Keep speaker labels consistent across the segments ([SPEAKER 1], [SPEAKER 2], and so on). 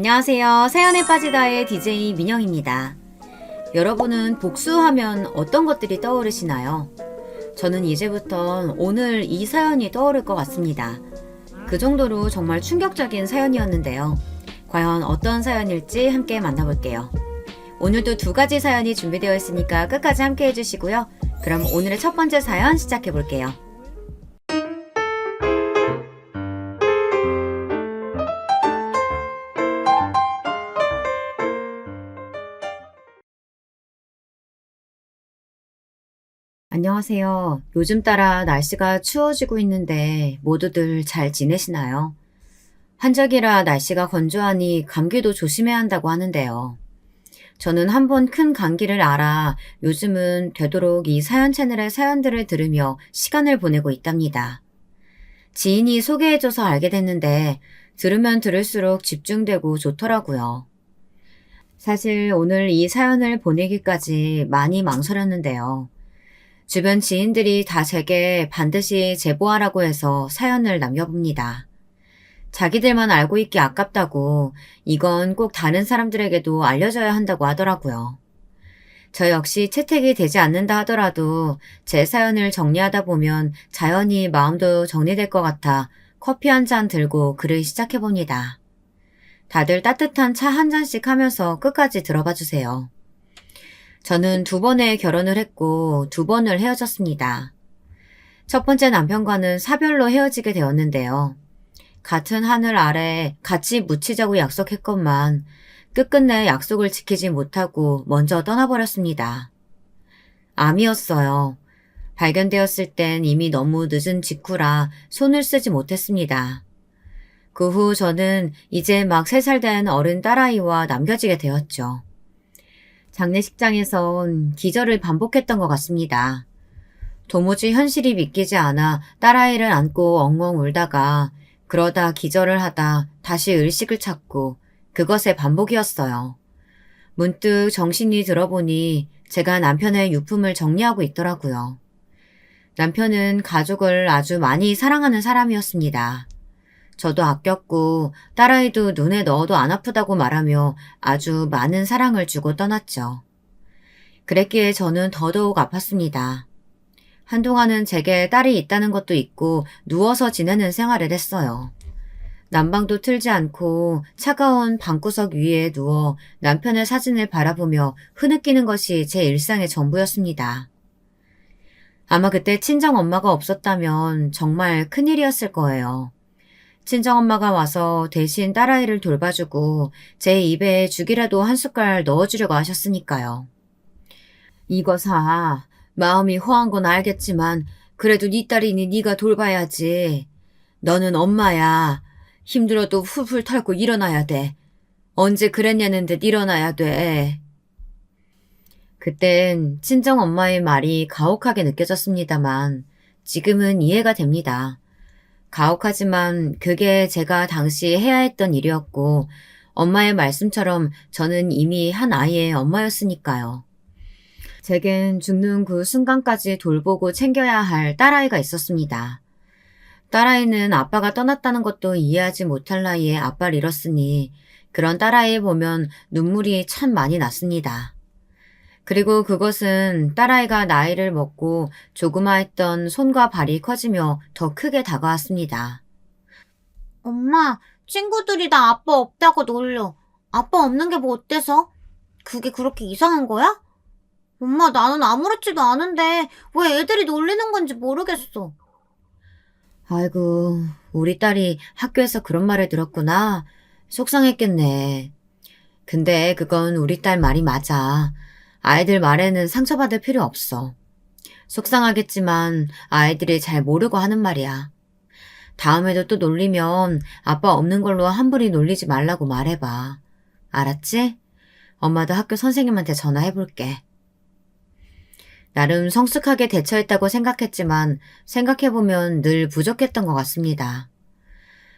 [SPEAKER 1] 안녕하세요. 사연에 빠지다의 DJ 민영입니다. 여러분은 복수하면 어떤 것들이 떠오르시나요? 저는 이제부터 오늘 이 사연이 떠오를 것 같습니다. 그 정도로 정말 충격적인 사연이었는데요. 과연 어떤 사연일지 함께 만나볼게요. 오늘도 두 가지 사연이 준비되어 있으니까 끝까지 함께 해주시고요. 그럼 오늘의 첫 번째 사연 시작해볼게요. 안녕하세요. 요즘 따라 날씨가 추워지고 있는데 모두들 잘 지내시나요? 한적이라 날씨가 건조하니 감기도 조심해야 한다고 하는데요. 저는 한번 큰 감기를 앓아 요즘은 되도록 이 사연 채널의 사연들을 들으며 시간을 보내고 있답니다. 지인이 소개해줘서 알게 됐는데 들으면 들을수록 집중되고 좋더라고요. 사실 오늘 이 사연을 보내기까지 많이 망설였는데요. 주변 지인들이 다 제게 반드시 제보하라고 해서 사연을 남겨봅니다. 자기들만 알고 있기 아깝다고 이건 꼭 다른 사람들에게도 알려줘야 한다고 하더라고요. 저 역시 채택이 되지 않는다 하더라도 제 사연을 정리하다 보면 자연히 마음도 정리될 것 같아 커피 한 잔 들고 글을 시작해봅니다. 다들 따뜻한 차 한 잔씩 하면서 끝까지 들어봐 주세요. 저는 2번의 결혼을 했고 2번을 헤어졌습니다. 첫 번째 남편과는 사별로 헤어지게 되었는데요. 같은 하늘 아래 같이 묻히자고 약속했건만 끝끝내 약속을 지키지 못하고 먼저 떠나버렸습니다. 암이었어요. 발견되었을 땐 이미 너무 늦은 직후라 손을 쓰지 못했습니다. 그 후 저는 이제 막 3살 된 어른 딸아이와 남겨지게 되었죠. 장례식장에선 기절을 반복했던 것 같습니다. 도무지 현실이 믿기지 않아 딸아이를 안고 엉엉 울다가 그러다 기절을 하다 다시 의식을 찾고 그것의 반복이었어요. 문득 정신이 들어보니 제가 남편의 유품을 정리하고 있더라고요. 남편은 가족을 아주 많이 사랑하는 사람이었습니다. 저도 아꼈고 딸아이도 눈에 넣어도 안 아프다고 말하며 아주 많은 사랑을 주고 떠났죠. 그랬기에 저는 더더욱 아팠습니다. 한동안은 제게 딸이 있다는 것도 있고 누워서 지내는 생활을 했어요. 난방도 틀지 않고 차가운 방구석 위에 누워 남편의 사진을 바라보며 흐느끼는 것이 제 일상의 전부였습니다. 아마 그때 친정엄마가 없었다면 정말 큰일이었을 거예요. 친정엄마가 와서 대신 딸아이를 돌봐주고 제 입에 죽이라도 한 숟갈 넣어주려고 하셨으니까요. 이거 사. 마음이 허한 건 알겠지만 그래도 네 딸이니 네가 돌봐야지. 너는 엄마야. 힘들어도 훌훌 털고 일어나야 돼. 언제 그랬냐는 듯 일어나야 돼. 그땐 친정엄마의 말이 가혹하게 느껴졌습니다만 지금은 이해가 됩니다. 가혹하지만 그게 제가 당시 해야 했던 일이었고 엄마의 말씀처럼 저는 이미 한 아이의 엄마였으니까요. 제겐 죽는 그 순간까지 돌보고 챙겨야 할 딸아이가 있었습니다. 딸아이는 아빠가 떠났다는 것도 이해하지 못할 나이에 아빠를 잃었으니 그런 딸아이 보면 눈물이 참 많이 났습니다. 그리고 그것은 딸아이가 나이를 먹고 조그마했던 손과 발이 커지며 더 크게 다가왔습니다.
[SPEAKER 2] 엄마, 친구들이 나 아빠 없다고 놀려. 아빠 없는 게 뭐 어때서? 그게 그렇게 이상한 거야? 엄마, 나는 아무렇지도 않은데 왜 애들이 놀리는 건지 모르겠어.
[SPEAKER 1] 아이고, 우리 딸이 학교에서 그런 말을 들었구나. 속상했겠네. 근데 그건 우리 딸 말이 맞아. 아이들 말에는 상처받을 필요 없어. 속상하겠지만 아이들이 잘 모르고 하는 말이야. 다음에도 또 놀리면 아빠 없는 걸로 함부로 놀리지 말라고 말해봐. 알았지? 엄마도 학교 선생님한테 전화해볼게. 나름 성숙하게 대처했다고 생각했지만 생각해보면 늘 부족했던 것 같습니다.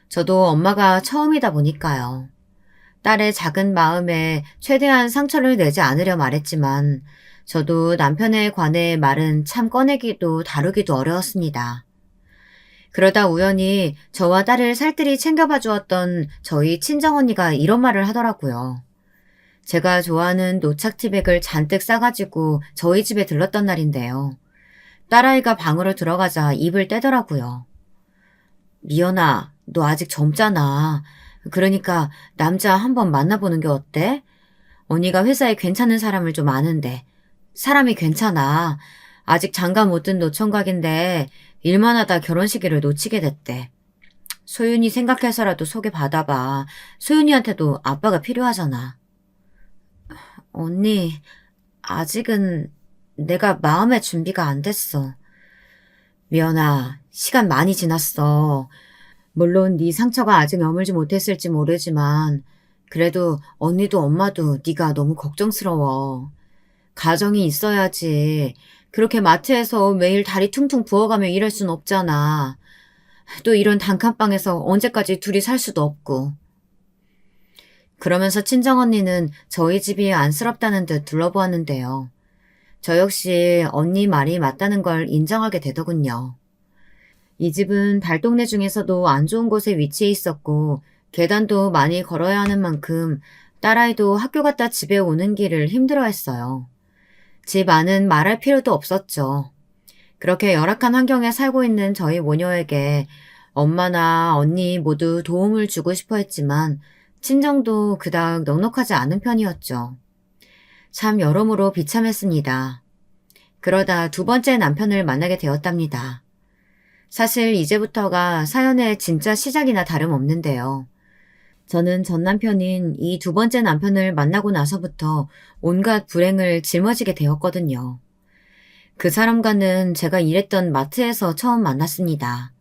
[SPEAKER 1] 저도 엄마가 처음이다 보니까요. 딸의 작은 마음에 최대한 상처를 내지 않으려 말했지만 저도 남편에 관해 말은 참 꺼내기도 다루기도 어려웠습니다. 그러다 우연히 저와 딸을 살뜰히 챙겨봐 주었던 저희 친정언니가 이런 말을 하더라고요. 제가 좋아하는 노착티백을 잔뜩 싸가지고 저희 집에 들렀던 날인데요. 딸아이가 방으로 들어가자 입을 떼더라고요. 미연아, 너 아직 젊잖아. 그러니까 남자 한번 만나보는 게 어때? 언니가 회사에 괜찮은 사람을 좀 아는데. 사람이 괜찮아. 아직 장가 못 든 노총각인데 일만 하다 결혼 시기를 놓치게 됐대. 소윤이 생각해서라도 소개받아봐. 소윤이한테도 아빠가 필요하잖아. 언니, 아직은 내가 마음의 준비가 안 됐어. 미연아, 시간 많이 지났어. 물론 네 상처가 아직 여물지 못했을지 모르지만 그래도 언니도 엄마도 네가 너무 걱정스러워. 가정이 있어야지. 그렇게 마트에서 매일 다리 퉁퉁 부어가며 일할 순 없잖아. 또 이런 단칸방에서 언제까지 둘이 살 수도 없고. 그러면서 친정언니는 저희 집이 안쓰럽다는 듯 둘러보았는데요. 저 역시 언니 말이 맞다는 걸 인정하게 되더군요. 이 집은 달동네 중에서도 안 좋은 곳에 위치해 있었고 계단도 많이 걸어야 하는 만큼 딸아이도 학교 갔다 집에 오는 길을 힘들어했어요. 집 안은 말할 필요도 없었죠. 그렇게 열악한 환경에 살고 있는 저희 모녀에게 엄마나 언니 모두 도움을 주고 싶어 했지만 친정도 그닥 넉넉하지 않은 편이었죠. 참 여러모로 비참했습니다. 그러다 두 번째 남편을 만나게 되었답니다. 사실 이제부터가 사연의 진짜 시작이나 다름없는데요. 저는 전 남편인 이 두 번째 남편을 만나고 나서부터 온갖 불행을 짊어지게 되었거든요. 그 사람과는 제가 일했던 마트에서 처음 만났습니다.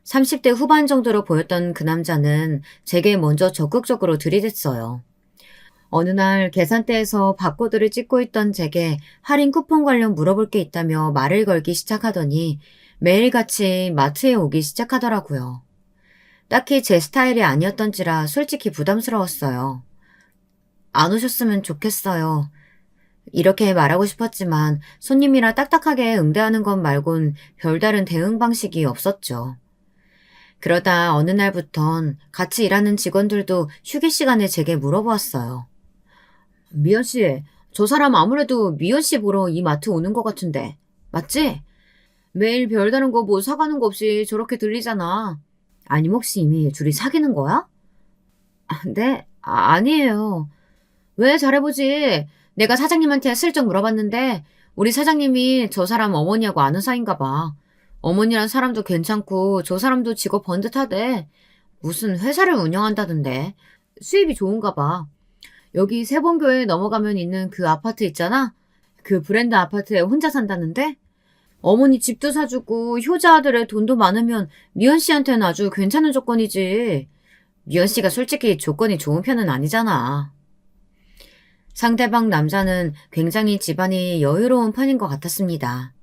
[SPEAKER 1] 30대 후반 정도로 보였던 그 남자는 제게 먼저 적극적으로 들이댔어요. 어느 날 계산대에서 바코드를 찍고 있던 제게 할인 쿠폰 관련 물어볼 게 있다며 말을 걸기 시작하더니 매일같이 마트에 오기 시작하더라고요. 딱히 제 스타일이 아니었던지라 솔직히 부담스러웠어요. 안 오셨으면 좋겠어요. 이렇게 말하고 싶었지만 손님이라 딱딱하게 응대하는 것 말곤 별다른 대응 방식이 없었죠. 그러다 어느 날부턴 같이 일하는 직원들도 휴게 시간에 제게 물어보았어요. 미연 씨, 저 사람 아무래도 미연 씨 보러 이 마트 오는 것 같은데, 맞지? 매일 별다른 거 뭐 사가는 거 없이 저렇게 들리잖아. 아니, 혹시 이미 둘이 사귀는 거야? 네? 아니에요. 왜 잘해보지? 내가 사장님한테 슬쩍 물어봤는데 우리 사장님이 저 사람 어머니하고 아는 사이인가 봐. 어머니란 사람도 괜찮고 저 사람도 직업 번듯하대. 무슨 회사를 운영한다던데. 수입이 좋은가 봐. 여기 세봉교에 넘어가면 있는 그 아파트 있잖아? 그 브랜드 아파트에 혼자 산다는데? 어머니 집도 사주고 효자 아들의 돈도 많으면 미연 씨한테는 아주 괜찮은 조건이지. 미연 씨가 솔직히 조건이 좋은 편은 아니잖아. 상대방 남자는 굉장히 집안이 여유로운 편인 것 같았습니다.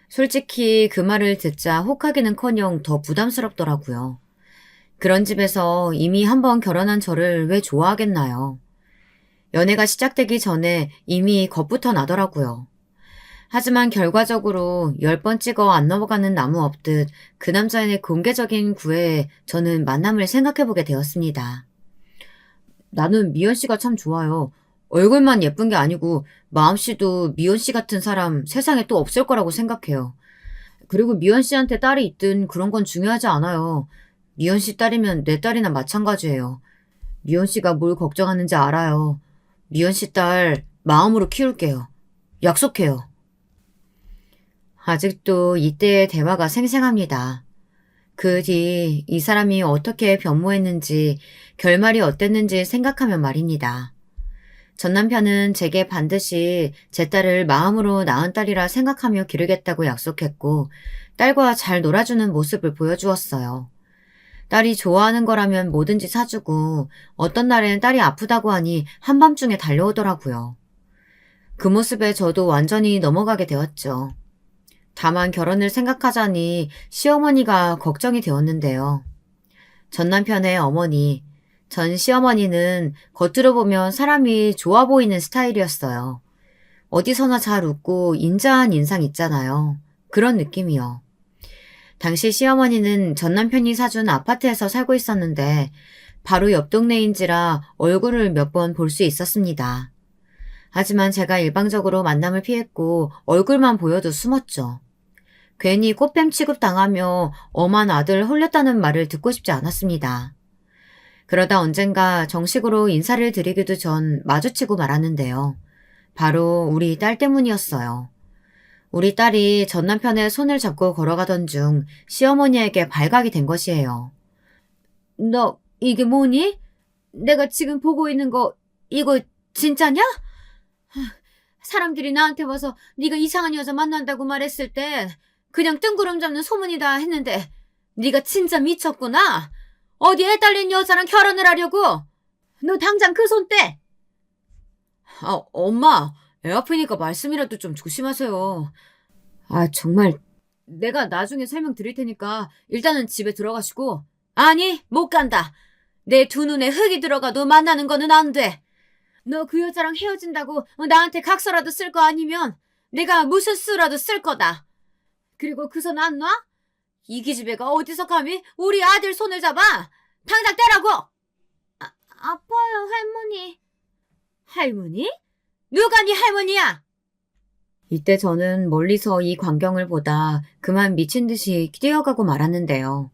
[SPEAKER 1] 솔직히 그 말을 듣자 혹하기는커녕 더 부담스럽더라고요. 그런 집에서 이미 한번 결혼한 저를 왜 좋아하겠나요? 연애가 시작되기 전에 이미 겁부터 나더라고요. 하지만 결과적으로 10번 찍어 안 넘어가는 나무 없듯 그 남자의 공개적인 구애에 저는 만남을 생각해보게 되었습니다. 나는 미연 씨가 참 좋아요. 얼굴만 예쁜 게 아니고 마음씨도 미연 씨 같은 사람 세상에 또 없을 거라고 생각해요. 그리고 미연 씨한테 딸이 있든 그런 건 중요하지 않아요. 미연 씨 딸이면 내 딸이나 마찬가지예요. 미연 씨가 뭘 걱정하는지 알아요. 미연 씨 딸 마음으로 키울게요. 약속해요. 아직도 이때의 대화가 생생합니다. 그 뒤 이 사람이 어떻게 변모했는지 결말이 어땠는지 생각하면 말입니다. 전 남편은 제게 반드시 제 딸을 마음으로 낳은 딸이라 생각하며 기르겠다고 약속했고 딸과 잘 놀아주는 모습을 보여주었어요. 딸이 좋아하는 거라면 뭐든지 사주고 어떤 날엔 딸이 아프다고 하니 한밤중에 달려오더라고요. 그 모습에 저도 완전히 넘어가게 되었죠. 다만 결혼을 생각하자니 시어머니가 걱정이 되었는데요. 전 남편의 어머니, 전 시어머니는 겉으로 보면 사람이 좋아 보이는 스타일이었어요. 어디서나 잘 웃고 인자한 인상 있잖아요. 그런 느낌이요. 당시 시어머니는 전 남편이 사준 아파트에서 살고 있었는데 바로 옆 동네인지라 얼굴을 몇 번 볼 수 있었습니다. 하지만 제가 일방적으로 만남을 피했고 얼굴만 보여도 숨었죠. 괜히 꽃뱀 취급당하며 엄한 아들 홀렸다는 말을 듣고 싶지 않았습니다. 그러다 언젠가 정식으로 인사를 드리기도 전 마주치고 말았는데요. 바로 우리 딸 때문이었어요. 우리 딸이 전 남편의 손을 잡고 걸어가던 중 시어머니에게 발각이 된 것이에요. 너 이게 뭐니? 내가 지금 보고 있는 거 이거 진짜냐? 사람들이 나한테 와서 네가 이상한 여자 만난다고 말했을 때 그냥 뜬구름 잡는 소문이다 했는데 네가 진짜 미쳤구나. 어디 애 딸린 여자랑 결혼을 하려고? 너 당장 그 손 떼. 엄마, 애 아프니까 말씀이라도 좀 조심하세요. 정말 내가 나중에 설명드릴 테니까 일단은 집에 들어가시고. 아니, 못 간다. 내 두 눈에 흙이 들어가도 만나는 거는 안 돼. 너 그 여자랑 헤어진다고 나한테 각서라도 쓸 거 아니면 내가 무슨 수라도 쓸 거다. 그리고 그 손 안 놔? 이 기집애가 어디서 감히 우리 아들 손을 잡아? 당장 떼라고!
[SPEAKER 2] 아파요, 할머니.
[SPEAKER 1] 할머니? 누가 네 할머니야? 이때 저는 멀리서 이 광경을 보다 그만 미친 듯이 뛰어가고 말았는데요.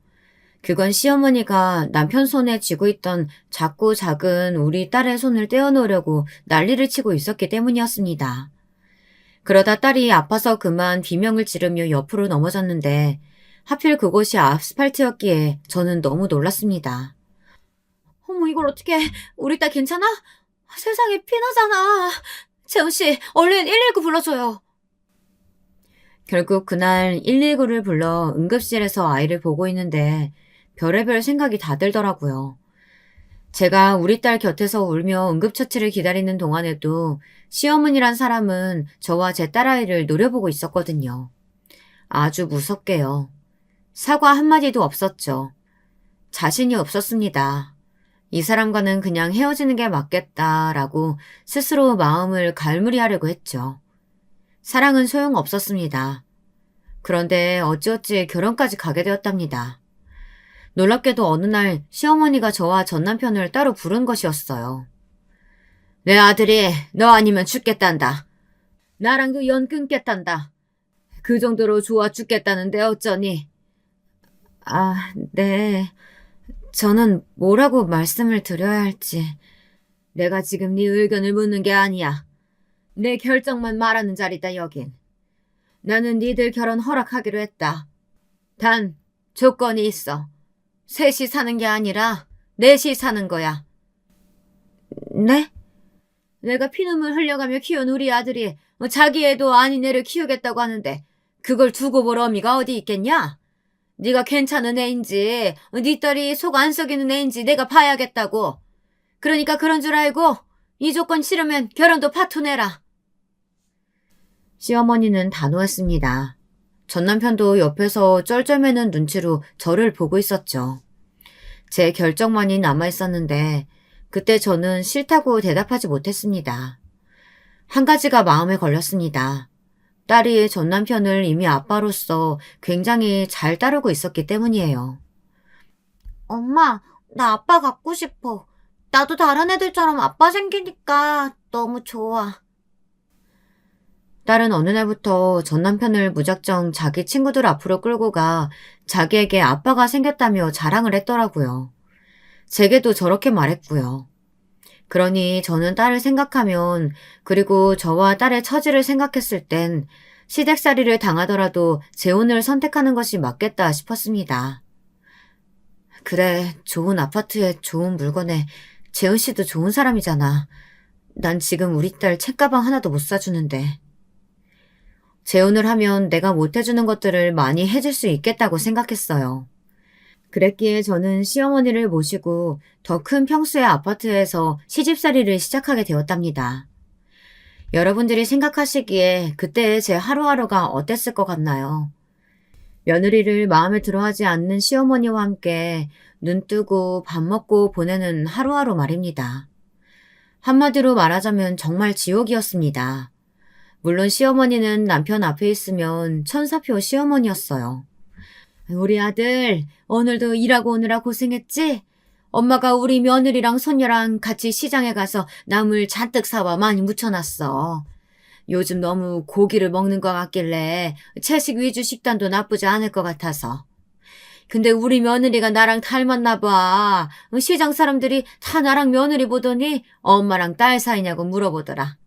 [SPEAKER 1] 그건 시어머니가 남편 손에 쥐고 있던 작고 작은 우리 딸의 손을 떼어놓으려고 난리를 치고 있었기 때문이었습니다. 그러다 딸이 아파서 그만 비명을 지르며 옆으로 넘어졌는데 하필 그곳이 아스팔트였기에 저는 너무 놀랐습니다. 어머, 이걸 어떻게, 우리 딸 괜찮아? 세상에 피나잖아. 재훈씨, 얼른 119 불러줘요. 결국 그날 119를 불러 응급실에서 아이를 보고 있는데 별의별 생각이 다 들더라고요. 제가 우리 딸 곁에서 울며 응급처치를 기다리는 동안에도 시어머니란 사람은 저와 제 딸아이를 노려보고 있었거든요. 아주 무섭게요. 사과 한마디도 없었죠. 자신이 없었습니다. 이 사람과는 그냥 헤어지는 게 맞겠다라고 스스로 마음을 갈무리하려고 했죠. 사랑은 소용없었습니다. 그런데 어찌어찌 결혼까지 가게 되었답니다. 놀랍게도 어느 날 시어머니가 저와 전 남편을 따로 부른 것이었어요. 내 아들이 너 아니면 죽겠단다. 나랑도 연 끊겠단다. 그 정도로 좋아 죽겠다는데 어쩌니? 네. 저는 뭐라고 말씀을 드려야 할지. 내가 지금 네 의견을 묻는 게 아니야. 내 결정만 말하는 자리다 여긴. 나는 니들 결혼 허락하기로 했다. 단 조건이 있어. 셋이 사는 게 아니라 넷이 사는 거야. 네? 내가 피눈물 흘려가며 키운 우리 아들이 자기 애도 아닌 애를 키우겠다고 하는데 그걸 두고 볼 어미가 어디 있겠냐? 네가 괜찮은 애인지 네 딸이 속 안 썩이는 애인지 내가 봐야겠다고. 그러니까 그런 줄 알고 이 조건 싫으면 결혼도 파토 내라. 시어머니는 단호했습니다. 전 남편도 옆에서 쩔쩔매는 눈치로 저를 보고 있었죠. 제 결정만이 남아있었는데 그때 저는 싫다고 대답하지 못했습니다. 한 가지가 마음에 걸렸습니다. 딸이 전 남편을 이미 아빠로서 굉장히 잘 따르고 있었기 때문이에요.
[SPEAKER 2] 엄마, 나 아빠 갖고 싶어. 나도 다른 애들처럼 아빠 생기니까 너무 좋아.
[SPEAKER 1] 딸은 어느 날부터 전 남편을 무작정 자기 친구들 앞으로 끌고 가 자기에게 아빠가 생겼다며 자랑을 했더라고요. 제게도 저렇게 말했고요. 그러니 저는 딸을 생각하면, 그리고 저와 딸의 처지를 생각했을 땐 시댁살이를 당하더라도 재혼을 선택하는 것이 맞겠다 싶었습니다. 그래, 좋은 아파트에 좋은 물건에 재훈 씨도 좋은 사람이잖아. 난 지금 우리 딸 책가방 하나도 못 사주는데. 재혼을 하면 내가 못 해주는 것들을 많이 해줄 수 있겠다고 생각했어요. 그랬기에 저는 시어머니를 모시고 더 큰 평수의 아파트에서 시집살이를 시작하게 되었답니다. 여러분들이 생각하시기에 그때의 제 하루하루가 어땠을 것 같나요? 며느리를 마음에 들어하지 않는 시어머니와 함께 눈 뜨고 밥 먹고 보내는 하루하루 말입니다. 한마디로 말하자면 정말 지옥이었습니다. 물론 시어머니는 남편 앞에 있으면 천사표 시어머니였어요. 우리 아들, 오늘도 일하고 오느라 고생했지? 엄마가 우리 며느리랑 손녀랑 같이 시장에 가서 나물 잔뜩 사와 많이 무쳐놨어. 요즘 너무 고기를 먹는 것 같길래 채식 위주 식단도 나쁘지 않을 것 같아서. 근데 우리 며느리가 나랑 닮았나 봐. 시장 사람들이 다 나랑 며느리 보더니 엄마랑 딸 사이냐고 물어보더라.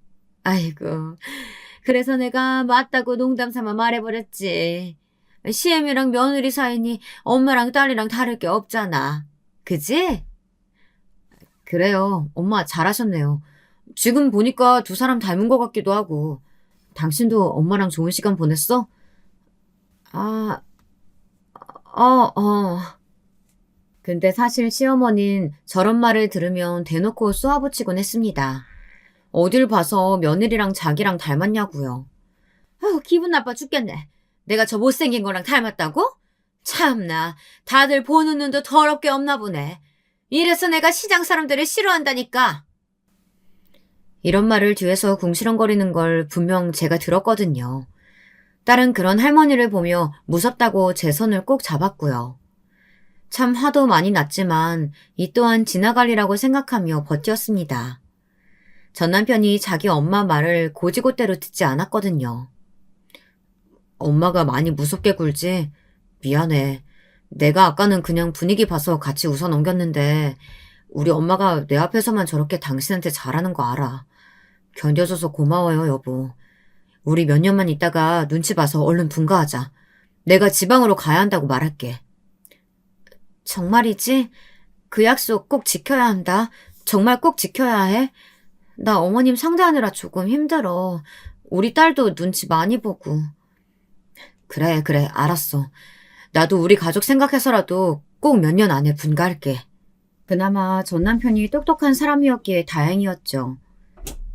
[SPEAKER 1] 아이고, 그래서 내가 맞다고 농담 삼아 말해버렸지. 시엠이랑 며느리 사이니 엄마랑 딸이랑 다를 게 없잖아. 그지? 그래요. 엄마 잘하셨네요. 지금 보니까 두 사람 닮은 것 같기도 하고. 당신도 엄마랑 좋은 시간 보냈어? 아, 어. 근데 사실 시어머니는 저런 말을 들으면 대놓고 쏘아붙이곤 했습니다. 어딜 봐서 며느리랑 자기랑 닮았냐고요. 아유, 기분 나빠 죽겠네. 내가 저 못생긴 거랑 닮았다고? 참나, 다들 보는 눈도 더럽게 없나 보네. 이래서 내가 시장 사람들을 싫어한다니까. 이런 말을 뒤에서 궁시렁거리는 걸 분명 제가 들었거든요. 딸은 그런 할머니를 보며 무섭다고 제 손을 꼭 잡았고요. 참 화도 많이 났지만 이 또한 지나가리라고 생각하며 버텼습니다. 전 남편이 자기 엄마 말을 고지고대로 듣지 않았거든요. 엄마가 많이 무섭게 굴지? 미안해. 내가 아까는 그냥 분위기 봐서 같이 웃어 넘겼는데 우리 엄마가 내 앞에서만 저렇게 당신한테 잘하는 거 알아. 견뎌줘서 고마워요, 여보. 우리 몇 년만 있다가 눈치 봐서 얼른 분가하자. 내가 지방으로 가야 한다고 말할게. 정말이지? 그 약속 꼭 지켜야 한다. 정말 꼭 지켜야 해. 나 어머님 상대하느라 조금 힘들어. 우리 딸도 눈치 많이 보고. 그래, 알았어. 나도 우리 가족 생각해서라도 꼭 몇 년 안에 분가할게. 그나마 전 남편이 똑똑한 사람이었기에 다행이었죠.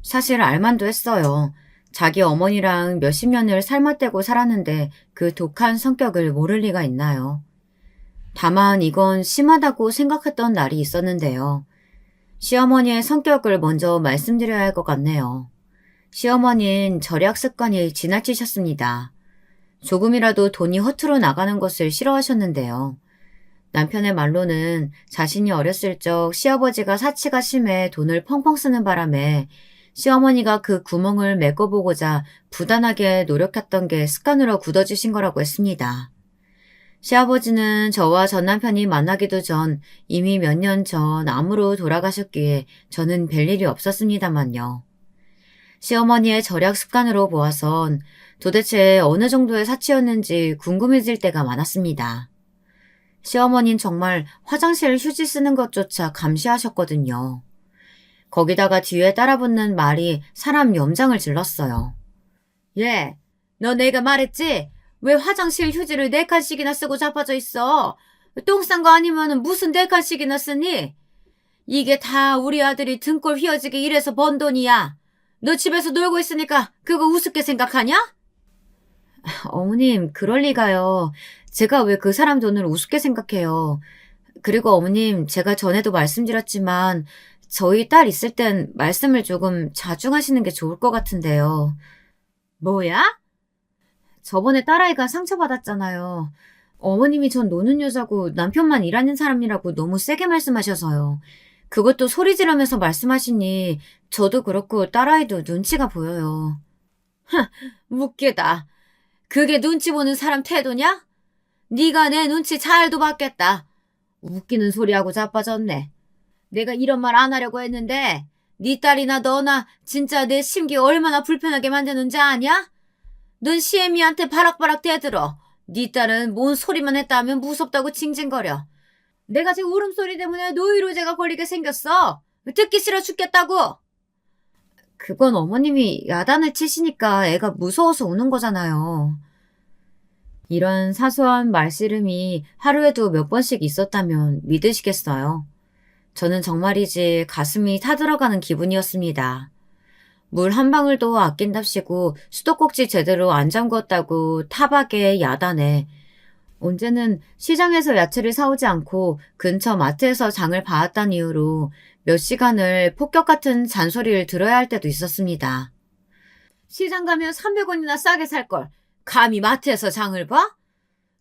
[SPEAKER 1] 사실 알만도 했어요. 자기 어머니랑 몇십 년을 삶아떼고 살았는데 그 독한 성격을 모를 리가 있나요? 다만 이건 심하다고 생각했던 날이 있었는데요. 시어머니의 성격을 먼저 말씀드려야 할 것 같네요. 시어머니는 절약 습관이 지나치셨습니다. 조금이라도 돈이 허투루 나가는 것을 싫어하셨는데요. 남편의 말로는 자신이 어렸을 적 시아버지가 사치가 심해 돈을 펑펑 쓰는 바람에 시어머니가 그 구멍을 메꿔보고자 부단하게 노력했던 게 습관으로 굳어지신 거라고 했습니다. 시아버지는 저와 전 남편이 만나기도 전 이미 몇 년 전 암으로 돌아가셨기에 저는 별일이 없었습니다만요. 시어머니의 절약 습관으로 보아선 도대체 어느 정도의 사치였는지 궁금해질 때가 많았습니다. 시어머니는 정말 화장실 휴지 쓰는 것조차 감시하셨거든요. 거기다가 뒤에 따라붙는 말이 사람 염장을 질렀어요. 예, 너 내가 말했지? 왜 화장실 휴지를 4칸씩이나 쓰고 자빠져 있어? 똥 싼 거 아니면 무슨 4칸씩이나 쓰니? 이게 다 우리 아들이 등골 휘어지게 일해서 번 돈이야. 너 집에서 놀고 있으니까 그거 우습게 생각하냐? 어머님, 그럴 리가요. 제가 왜 그 사람 돈을 우습게 생각해요. 그리고 어머님, 제가 전에도 말씀드렸지만 저희 딸 있을 땐 말씀을 조금 자중하시는 게 좋을 것 같은데요. 뭐야? 저번에 딸아이가 상처받았잖아요. 어머님이 전 노는 여자고 남편만 일하는 사람이라고 너무 세게 말씀하셔서요. 그것도 소리 지르면서 말씀하시니 저도 그렇고 딸아이도 눈치가 보여요. 웃기다. 그게 눈치 보는 사람 태도냐? 네가 내 눈치 잘도 봤겠다. 웃기는 소리하고 자빠졌네. 내가 이런 말 안 하려고 했는데 네 딸이나 너나 진짜 내 심기 얼마나 불편하게 만드는지 아냐? 넌 시애미한테 바락바락 대들어. 네 딸은 뭔 소리만 했다 하면 무섭다고 징징거려. 내가 지금 울음소리 때문에 노이로제가 걸리게 생겼어. 듣기 싫어 죽겠다고. 그건 어머님이 야단을 치시니까 애가 무서워서 우는 거잖아요. 이런 사소한 말씨름이 하루에도 몇 번씩 있었다면 믿으시겠어요? 저는 정말이지 가슴이 타들어가는 기분이었습니다. 물 한 방울도 아낀답시고 수도꼭지 제대로 안 잠궜다고 타박에 야단에 언제는 시장에서 야채를 사오지 않고 근처 마트에서 장을 봐왔다는 이유로 몇 시간을 폭격 같은 잔소리를 들어야 할 때도 있었습니다. 시장 가면 300원이나 싸게 살걸. 감히 마트에서 장을 봐?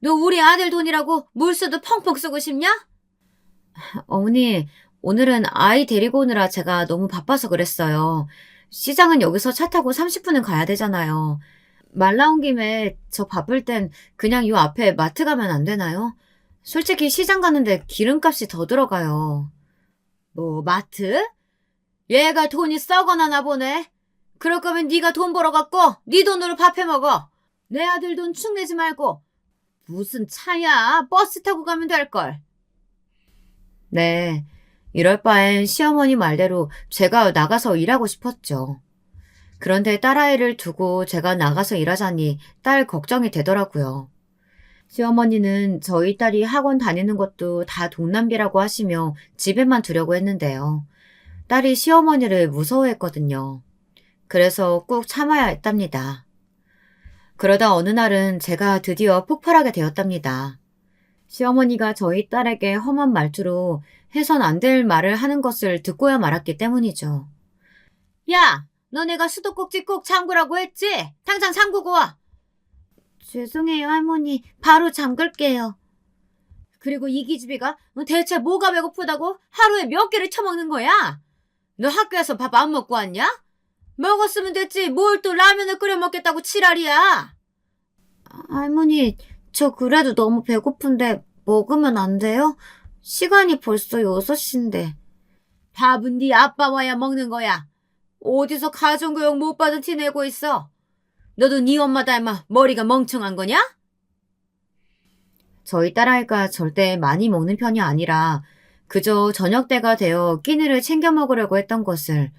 [SPEAKER 2] 너 우리 아들 돈이라고 물수도 펑펑 쓰고 싶냐?
[SPEAKER 1] 어머니, 오늘은 아이 데리고 오느라 제가 너무 바빠서 그랬어요. 시장은 여기서 차 타고 30분은 가야 되잖아요. 말 나온 김에 저 바쁠 땐 그냥 요 앞에 마트 가면 안 되나요? 솔직히 시장 가는데 기름값이 더 들어가요.
[SPEAKER 2] 뭐 마트? 얘가 돈이 썩어나나 보네. 그럴 거면 네가 돈 벌어갖고 네 돈으로 밥 해먹어. 내 아들 돈 축내지 말고. 무슨 차야? 버스 타고 가면 될걸.
[SPEAKER 1] 네, 이럴 바엔 시어머니 말대로 제가 나가서 일하고 싶었죠. 그런데 딸아이를 두고 제가 나가서 일하자니 딸 걱정이 되더라고요. 시어머니는 저희 딸이 학원 다니는 것도 다 동남비라고 하시며 집에만 두려고 했는데요. 딸이 시어머니를 무서워했거든요. 그래서 꾹 참아야 했답니다. 그러다 어느 날은 제가 드디어 폭발하게 되었답니다. 시어머니가 저희 딸에게 험한 말투로 해선 안 될 말을 하는 것을 듣고야 말았기 때문이죠.
[SPEAKER 2] 야, 너네가 수도꼭지 꼭 잠그라고 했지? 당장 잠그고 와. 죄송해요, 할머니. 바로 잠글게요. 그리고 이 기집애가 대체 뭐가 배고프다고 하루에 몇 개를 처먹는 거야? 너 학교에서 밥 안 먹고 왔냐? 먹었으면 됐지 뭘 또 라면을 끓여 먹겠다고 지랄이야.
[SPEAKER 1] 할머니, 저 그래도 너무 배고픈데 먹으면 안 돼요? 시간이 벌써 6시인데.
[SPEAKER 2] 밥은 네 아빠 와야 먹는 거야. 어디서 가정교육 못 받은 티 내고 있어. 너도 네 엄마 닮아 머리가 멍청한 거냐?
[SPEAKER 1] 저희 딸아이가 절대 많이 먹는 편이 아니라 그저 저녁 때가 되어 끼니를 챙겨 먹으려고 했던 것을,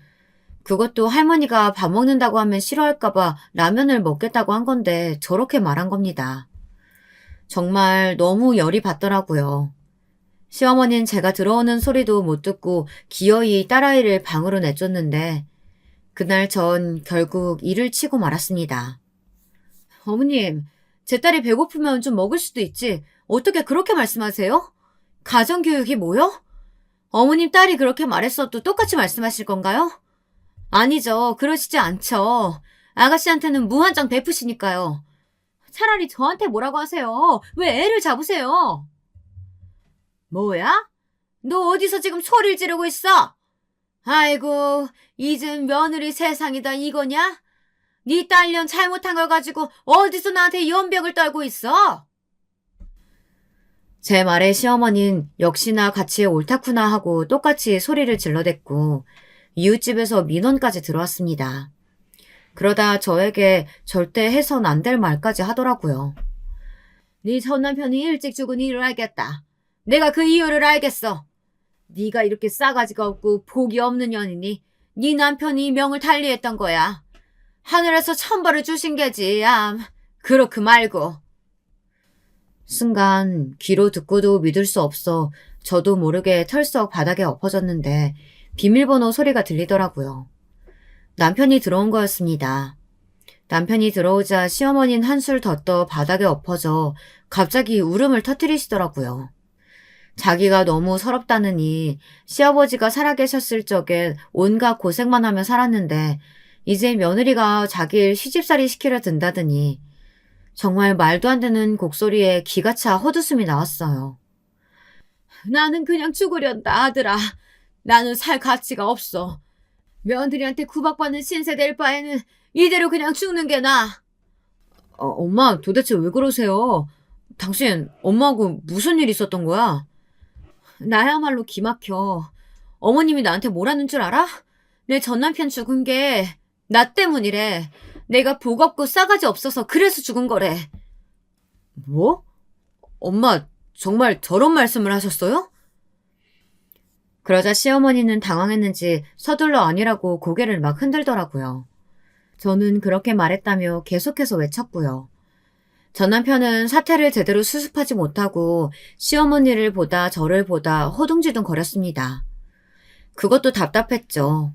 [SPEAKER 1] 그것도 할머니가 밥 먹는다고 하면 싫어할까봐 라면을 먹겠다고 한 건데 저렇게 말한 겁니다. 정말 너무 열이 받더라고요. 시어머니는 제가 들어오는 소리도 못 듣고 기어이 딸아이를 방으로 내쫓는데 그날 전 결국 일을 치고 말았습니다. 어머님, 제 딸이 배고프면 좀 먹을 수도 있지. 어떻게 그렇게 말씀하세요? 가정교육이 뭐요? 어머님 딸이 그렇게 말했어도 똑같이 말씀하실 건가요? 아니죠. 그러시지 않죠. 아가씨한테는 무한정 베푸시니까요. 차라리 저한테 뭐라고 하세요. 왜 애를 잡으세요? 뭐야? 너 어디서 지금 소리를 지르고 있어? 아이고, 이젠 며느리 세상이다 이거냐? 네 딸년 잘못한 걸 가지고 어디서 나한테 연병을 떨고 있어? 제 말에 시어머니는 역시나 같이 옳다구나 하고 똑같이 소리를 질러댔고 이웃집에서 민원까지 들어왔습니다. 그러다 저에게 절대 해선 안 될 말까지 하더라고요.
[SPEAKER 2] 네 전남편이 일찍 죽은 이유를 알겠다. 내가 그 이유를 알겠어. 네가 이렇게 싸가지가 없고 복이 없는 년이니 네 남편이 명을 달리했던 거야. 하늘에서 천벌을 주신 게지. 그렇게 말고.
[SPEAKER 1] 순간 귀로 듣고도 믿을 수 없어 저도 모르게 털썩 바닥에 엎어졌는데 비밀번호 소리가 들리더라고요. 남편이 들어온 거였습니다. 남편이 들어오자 시어머니는 한술 더 떠 바닥에 엎어져 갑자기 울음을 터뜨리시더라고요. 자기가 너무 서럽다느니 시아버지가 살아계셨을 적엔 온갖 고생만 하며 살았는데 이제 며느리가 자기를 시집살이 시키려 든다더니 정말 말도 안 되는 곡소리에 기가 차 헛웃음이 나왔어요.
[SPEAKER 2] 나는 그냥 죽으련다 아들아. 나는 살 가치가 없어. 며느리한테 구박받는 신세 될 바에는 이대로 그냥 죽는 게 나아.
[SPEAKER 1] 엄마 도대체 왜 그러세요? 당신 엄마하고 무슨 일 있었던 거야?
[SPEAKER 2] 나야말로 기막혀. 어머님이 나한테 뭐라는 줄 알아? 내 전남편 죽은 게 나 때문이래. 내가 복 없고 싸가지 없어서 그래서 죽은 거래.
[SPEAKER 1] 뭐? 엄마 정말 저런 말씀을 하셨어요? 그러자 시어머니는 당황했는지 서둘러 아니라고 고개를 막 흔들더라고요. 저는 그렇게 말했다며 계속해서 외쳤고요. 전 남편은 사태를 제대로 수습하지 못하고 시어머니를 보다 저를 보다 허둥지둥 거렸습니다. 그것도 답답했죠.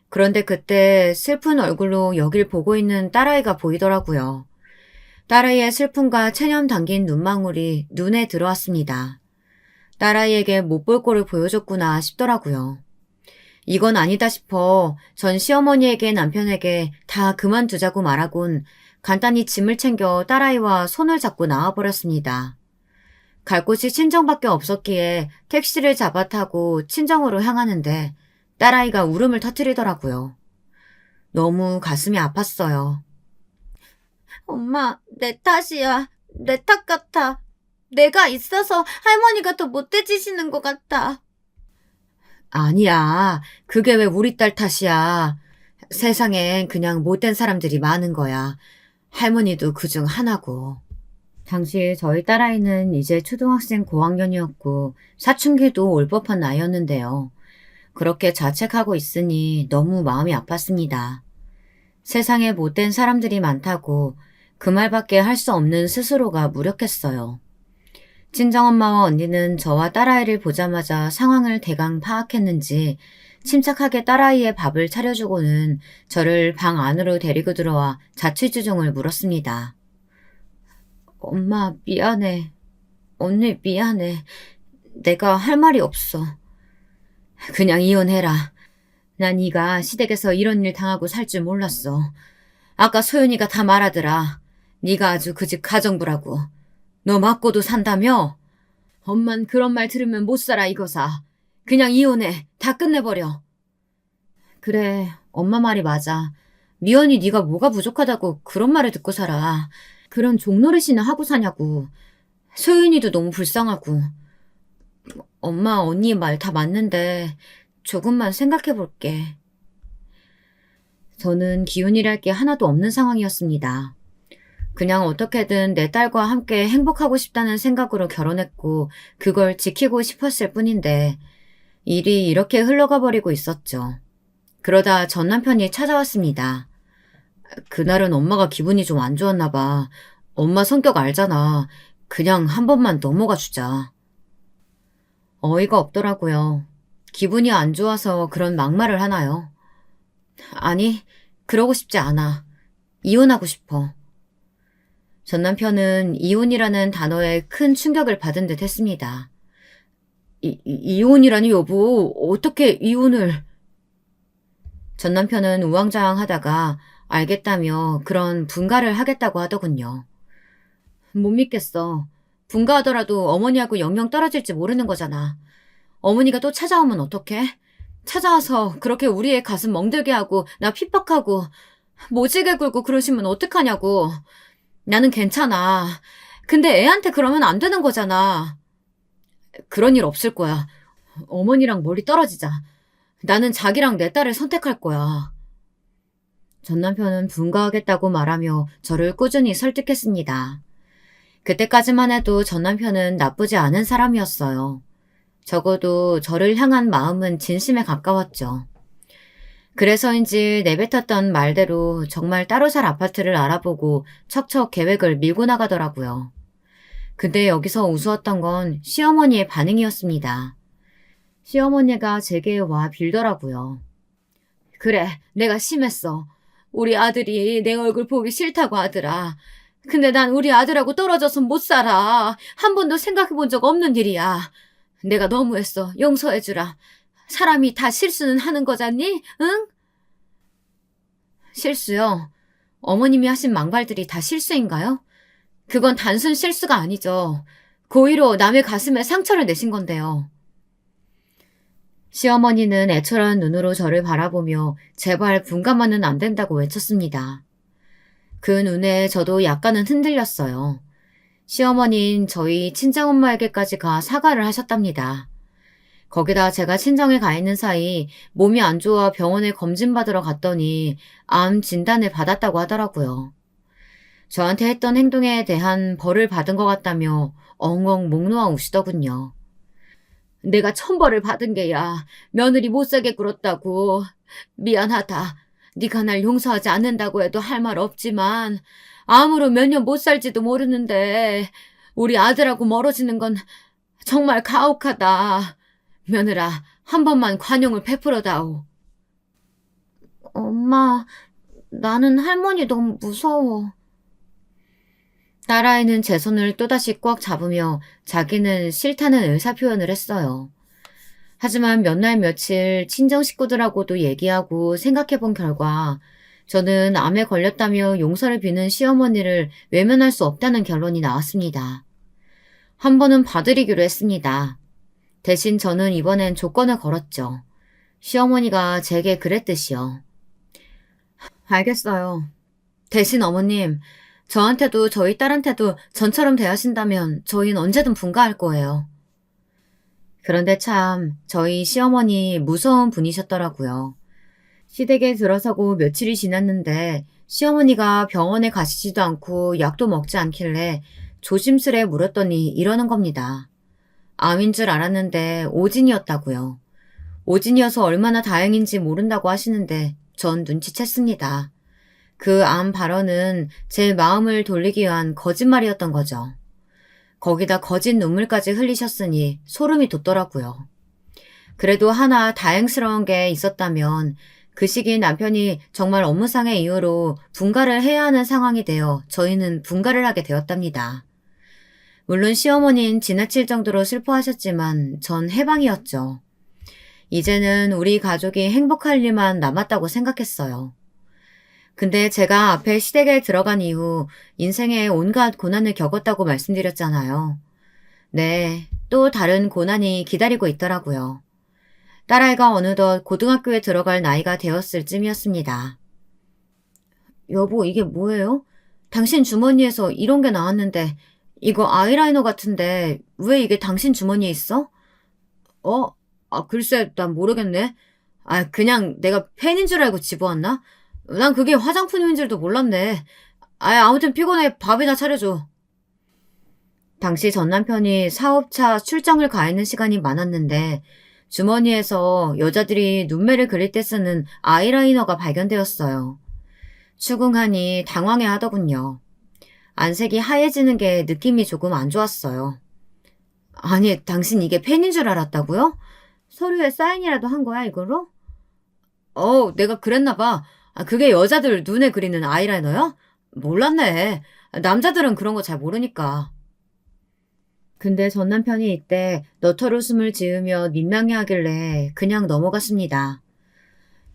[SPEAKER 1] 그런데 그때 슬픈 얼굴로 여길 보고 있는 딸아이가 보이더라고요. 딸아이의 슬픔과 체념 담긴 눈망울이 눈에 들어왔습니다. 딸아이에게 못 볼 꼴을 보여줬구나 싶더라고요. 이건 아니다 싶어 전 시어머니에게 남편에게 다 그만두자고 말하곤 간단히 짐을 챙겨 딸아이와 손을 잡고 나와버렸습니다. 갈 곳이 친정밖에 없었기에 택시를 잡아 타고 친정으로 향하는데 딸아이가 울음을 터뜨리더라고요. 너무 가슴이 아팠어요.
[SPEAKER 2] 엄마, 내 탓이야. 내 탓 같아. 내가 있어서 할머니가 더 못돼지시는 것 같아.
[SPEAKER 1] 아니야. 그게 왜 우리 딸 탓이야. 세상엔 그냥 못된 사람들이 많은 거야. 할머니도 그중 하나고. 당시 저희 딸아이는 이제 초등학생 고학년이었고 사춘기도 올 법한 나이였는데요. 그렇게 자책하고 있으니 너무 마음이 아팠습니다. 세상에 못된 사람들이 많다고 그 말밖에 할 수 없는 스스로가 무력했어요. 친정엄마와 언니는 저와 딸아이를 보자마자 상황을 대강 파악했는지 침착하게 딸아이의 밥을 차려주고는 저를 방 안으로 데리고 들어와 자취주종을 물었습니다. 엄마 미안해. 언니 미안해. 내가 할 말이 없어. 그냥 이혼해라. 난 네가 시댁에서 이런 일 당하고 살 줄 몰랐어. 아까 소연이가 다 말하더라. 네가 아주 그 집 가정부라고. 너 맞고도 산다며? 엄만 그런 말 들으면 못 살아 이거사. 그냥 이혼해. 다 끝내버려. 그래, 엄마 말이 맞아. 미연이 네가 뭐가 부족하다고 그런 말을 듣고 살아. 그런 종노릇이나 하고 사냐고. 소윤이도 너무 불쌍하고. 엄마, 언니 말 다 맞는데 조금만 생각해 볼게. 저는 기운이랄 게 하나도 없는 상황이었습니다. 그냥 어떻게든 내 딸과 함께 행복하고 싶다는 생각으로 결혼했고 그걸 지키고 싶었을 뿐인데 일이 이렇게 흘러가 버리고 있었죠. 그러다 전 남편이 찾아왔습니다. 그날은 엄마가 기분이 좀 안 좋았나 봐. 엄마 성격 알잖아. 그냥 한 번만 넘어가 주자. 어이가 없더라고요. 기분이 안 좋아서 그런 막말을 하나요? 아니, 그러고 싶지 않아. 이혼하고 싶어. 전 남편은 이혼이라는 단어에 큰 충격을 받은 듯 했습니다. 이혼이라니 여보, 어떻게 이혼을... 전 남편은 우왕좌왕하다가 알겠다며 그런 분가를 하겠다고 하더군요. 못 믿겠어. 분가하더라도 어머니하고 영영 떨어질지 모르는 거잖아. 어머니가 또 찾아오면 어떡해? 찾아와서 그렇게 우리의 가슴 멍들게 하고 나 핍박하고 모지게 굴고 그러시면 어떡하냐고. 나는 괜찮아. 근데 애한테 그러면 안 되는 거잖아. 그런 일 없을 거야. 어머니랑 멀리 떨어지자. 나는 자기랑 내 딸을 선택할 거야. 전 남편은 분가하겠다고 말하며 저를 꾸준히 설득했습니다. 그때까지만 해도 전 남편은 나쁘지 않은 사람이었어요. 적어도 저를 향한 마음은 진심에 가까웠죠. 그래서인지 내뱉었던 말대로 정말 따로 살 아파트를 알아보고 척척 계획을 밀고 나가더라고요. 근데 여기서 우스웠던 건 시어머니의 반응이었습니다. 시어머니가 제게 와 빌더라고요. 그래, 내가 심했어. 우리 아들이 내 얼굴 보기 싫다고 하더라. 근데 난 우리 아들하고 떨어져서 못 살아. 한 번도 생각해 본 적 없는 일이야. 내가 너무했어. 용서해주라. 사람이 다 실수는 하는 거잖니? 응? 실수요? 어머님이 하신 망발들이 다 실수인가요? 그건 단순 실수가 아니죠. 고의로 남의 가슴에 상처를 내신 건데요. 시어머니는 애처로운 눈으로 저를 바라보며 제발 분가만은 안 된다고 외쳤습니다. 그 눈에 저도 약간은 흔들렸어요. 시어머니는 저희 친정엄마에게까지 가 사과를 하셨답니다. 거기다 제가 친정에 가 있는 사이 몸이 안 좋아 병원에 검진받으러 갔더니 암 진단을 받았다고 하더라고요. 저한테 했던 행동에 대한 벌을 받은 것 같다며 엉엉 목 놓아 우시더군요. 내가 천벌을 받은 게야. 며느리 못 살게 굴었다고. 미안하다. 네가 날 용서하지 않는다고 해도 할 말 없지만 암으로 몇 년 못 살지도 모르는데 우리 아들하고 멀어지는 건 정말 가혹하다. 며느라, 한 번만 관용을 베풀어다오.
[SPEAKER 2] 엄마, 나는 할머니 너무 무서워.
[SPEAKER 1] 딸아이는 제 손을 또다시 꽉 잡으며 자기는 싫다는 의사표현을 했어요. 하지만 몇 날 며칠 친정 식구들하고도 얘기하고 생각해본 결과 저는 암에 걸렸다며 용서를 비는 시어머니를 외면할 수 없다는 결론이 나왔습니다. 한 번은 봐드리기로 했습니다. 대신 저는 이번엔 조건을 걸었죠. 시어머니가 제게 그랬듯이요. 알겠어요. 대신 어머님, 저한테도 저희 딸한테도 전처럼 대하신다면 저희는 언제든 분가할 거예요. 그런데 참 저희 시어머니 무서운 분이셨더라고요. 시댁에 들어서고 며칠이 지났는데 시어머니가 병원에 가시지도 않고 약도 먹지 않길래 조심스레 물었더니 이러는 겁니다. 암인 줄 알았는데 오진이었다고요. 오진이어서 얼마나 다행인지 모른다고 하시는데 전 눈치챘습니다. 그 암 발언은 제 마음을 돌리기 위한 거짓말이었던 거죠. 거기다 거짓 눈물까지 흘리셨으니 소름이 돋더라고요. 그래도 하나 다행스러운 게 있었다면 그 시기 남편이 정말 업무상의 이유로 분가를 해야 하는 상황이 되어 저희는 분가를 하게 되었답니다. 물론 시어머니는 지나칠 정도로 슬퍼하셨지만 전 해방이었죠. 이제는 우리 가족이 행복할 일만 남았다고 생각했어요. 근데 제가 앞에 시댁에 들어간 이후 인생에 온갖 고난을 겪었다고 말씀드렸잖아요. 네, 또 다른 고난이 기다리고 있더라고요. 딸아이가 어느덧 고등학교에 들어갈 나이가 되었을 쯤이었습니다. 여보, 이게 뭐예요? 당신 주머니에서 이런 게 나왔는데 이거 아이라이너 같은데 왜 이게 당신 주머니에 있어? 글쎄, 난 모르겠네. 그냥 내가 펜인 줄 알고 집어왔나? 난 그게 화장품인 줄도 몰랐네. 아무튼 피곤해. 밥이나 차려줘. 당시 전 남편이 사업차 출장을 가 있는 시간이 많았는데 주머니에서 여자들이 눈매를 그릴 때 쓰는 아이라이너가 발견되었어요. 추궁하니 당황해 하더군요. 안색이 하얘지는 게 느낌이 조금 안 좋았어요. 아니, 당신 이게 펜인 줄 알았다고요? 서류에 사인이라도 한 거야, 이걸로? 내가 그랬나 봐. 그게 여자들 눈에 그리는 아이라이너야? 몰랐네. 남자들은 그런 거 잘 모르니까. 근데 전 남편이 이때 너털 웃음을 지으며 민망해하길래 그냥 넘어갔습니다.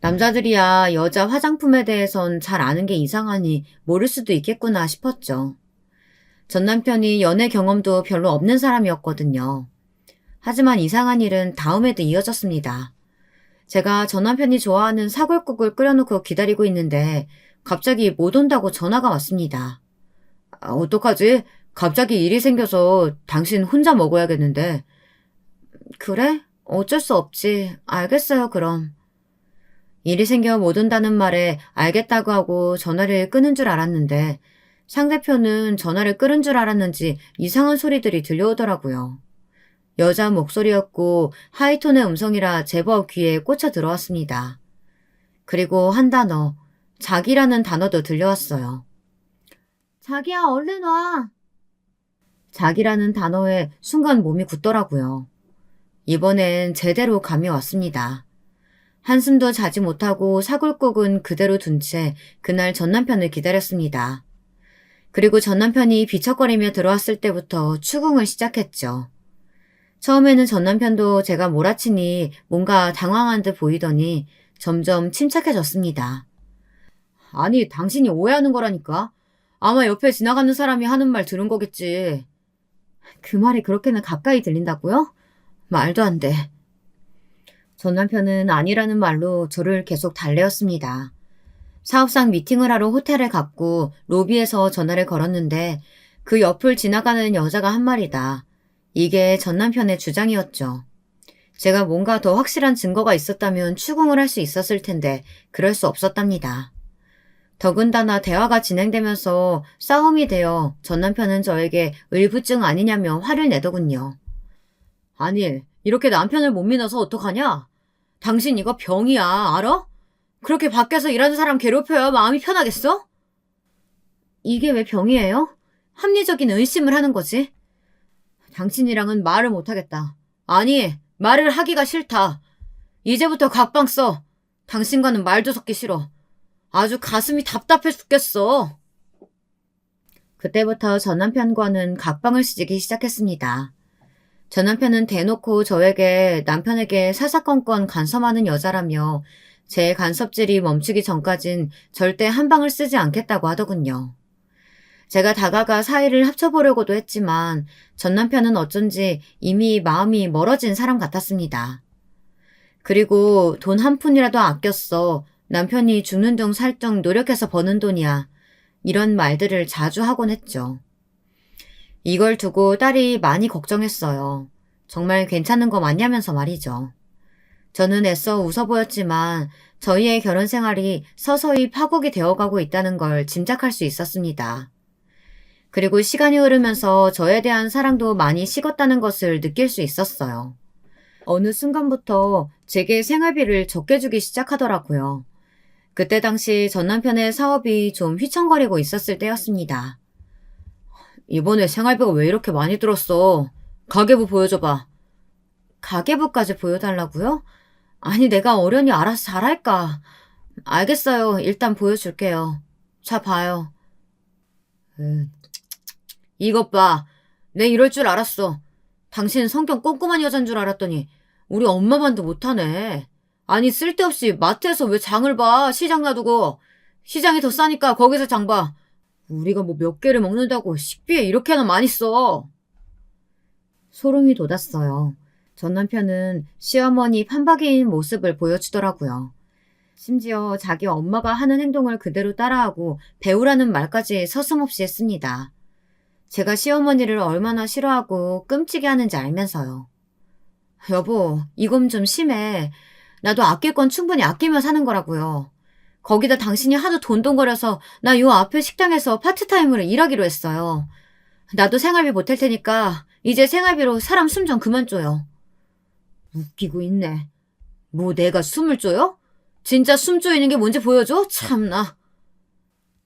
[SPEAKER 1] 남자들이야 여자 화장품에 대해선 잘 아는 게 이상하니 모를 수도 있겠구나 싶었죠. 전 남편이 연애 경험도 별로 없는 사람이었거든요. 하지만 이상한 일은 다음에도 이어졌습니다. 제가 전 남편이 좋아하는 사골국을 끓여놓고 기다리고 있는데 갑자기 못 온다고 전화가 왔습니다. 어떡하지? 갑자기 일이 생겨서 당신 혼자 먹어야겠는데. 그래? 어쩔 수 없지. 알겠어요, 그럼. 일이 생겨 못 온다는 말에 알겠다고 하고 전화를 끊은 줄 알았는데 상대편은 전화를 끊은 줄 알았는지 이상한 소리들이 들려오더라고요. 여자 목소리였고 하이톤의 음성이라 제법 귀에 꽂혀 들어왔습니다. 그리고 한 단어, 자기라는 단어도 들려왔어요. 자기야, 얼른 와. 자기라는 단어에 순간 몸이 굳더라고요. 이번엔 제대로 감이 왔습니다. 한숨도 자지 못하고 사골국은 그대로 둔 채 그날 전 남편을 기다렸습니다. 그리고 전 남편이 비척거리며 들어왔을 때부터 추궁을 시작했죠. 처음에는 전 남편도 제가 몰아치니 뭔가 당황한 듯 보이더니 점점 침착해졌습니다. 아니, 당신이 오해하는 거라니까. 아마 옆에 지나가는 사람이 하는 말 들은 거겠지. 그 말이 그렇게는 가까이 들린다고요? 말도 안 돼. 전 남편은 아니라는 말로 저를 계속 달래었습니다. 사업상 미팅을 하러 호텔에 갔고 로비에서 전화를 걸었는데 그 옆을 지나가는 여자가 한 말이다. 이게 전 남편의 주장이었죠. 제가 뭔가 더 확실한 증거가 있었다면 추궁을 할 수 있었을 텐데 그럴 수 없었답니다. 더군다나 대화가 진행되면서 싸움이 되어 전 남편은 저에게 의부증 아니냐며 화를 내더군요. 아니, 이렇게 남편을 못 믿어서 어떡하냐? 당신 이거 병이야, 알아? 그렇게 밖에서 일하는 사람 괴롭혀야 마음이 편하겠어? 이게 왜 병이에요? 합리적인 의심을 하는 거지. 당신이랑은 말을 못하겠다. 아니, 말을 하기가 싫다. 이제부터 각방 써. 당신과는 말도 섞기 싫어. 아주 가슴이 답답해 죽겠어. 그때부터 전 남편과는 각방을 쓰기 시작했습니다. 전 남편은 대놓고 저에게 남편에게 사사건건 간섭하는 여자라며 제 간섭질이 멈추기 전까진 절대 한 방을 쓰지 않겠다고 하더군요. 제가 다가가 사이를 합쳐보려고도 했지만 전 남편은 어쩐지 이미 마음이 멀어진 사람 같았습니다. 그리고 돈 한 푼이라도 아꼈어. 남편이 죽는 둥 살 둥 노력해서 버는 돈이야. 이런 말들을 자주 하곤 했죠. 이걸 두고 딸이 많이 걱정했어요. 정말 괜찮은 거 맞냐면서 말이죠. 저는 애써 웃어 보였지만 저희의 결혼 생활이 서서히 파국이 되어가고 있다는 걸 짐작할 수 있었습니다. 그리고 시간이 흐르면서 저에 대한 사랑도 많이 식었다는 것을 느낄 수 있었어요. 어느 순간부터 제게 생활비를 적게 주기 시작하더라고요. 그때 당시 전 남편의 사업이 좀 휘청거리고 있었을 때였습니다. 이번에 생활비가 왜 이렇게 많이 들었어? 가계부 보여줘봐. 가계부까지 보여달라고요? 아니, 내가 어련히 알아서 잘할까? 알겠어요. 일단 보여줄게요. 자, 봐요. 이것 봐. 내 이럴 줄 알았어. 당신 성격 꼼꼼한 여잔 줄 알았더니 우리 엄마 반도 못하네. 아니, 쓸데없이 마트에서 왜 장을 봐? 시장 놔두고. 시장이 더 싸니까 거기서 장 봐. 우리가 뭐 몇 개를 먹는다고 식비에 이렇게나 많이 써. 소름이 돋았어요. 전 남편은 시어머니 판박이인 모습을 보여주더라고요. 심지어 자기 엄마가 하는 행동을 그대로 따라하고 배우라는 말까지 서슴없이 했습니다. 제가 시어머니를 얼마나 싫어하고 끔찍이 하는지 알면서요. 여보, 이건 좀 심해. 나도 아낄 건 충분히 아끼며 사는 거라고요. 거기다 당신이 하도 돈돈거려서 나 요 앞에 식당에서 파트타임으로 일하기로 했어요. 나도 생활비 보탤 테니까 이제 생활비로 사람 숨 좀 그만 줘요. 웃기고 있네. 뭐 내가 숨을 쪼여? 진짜 숨 쪼이는 게 뭔지 보여줘? 참나.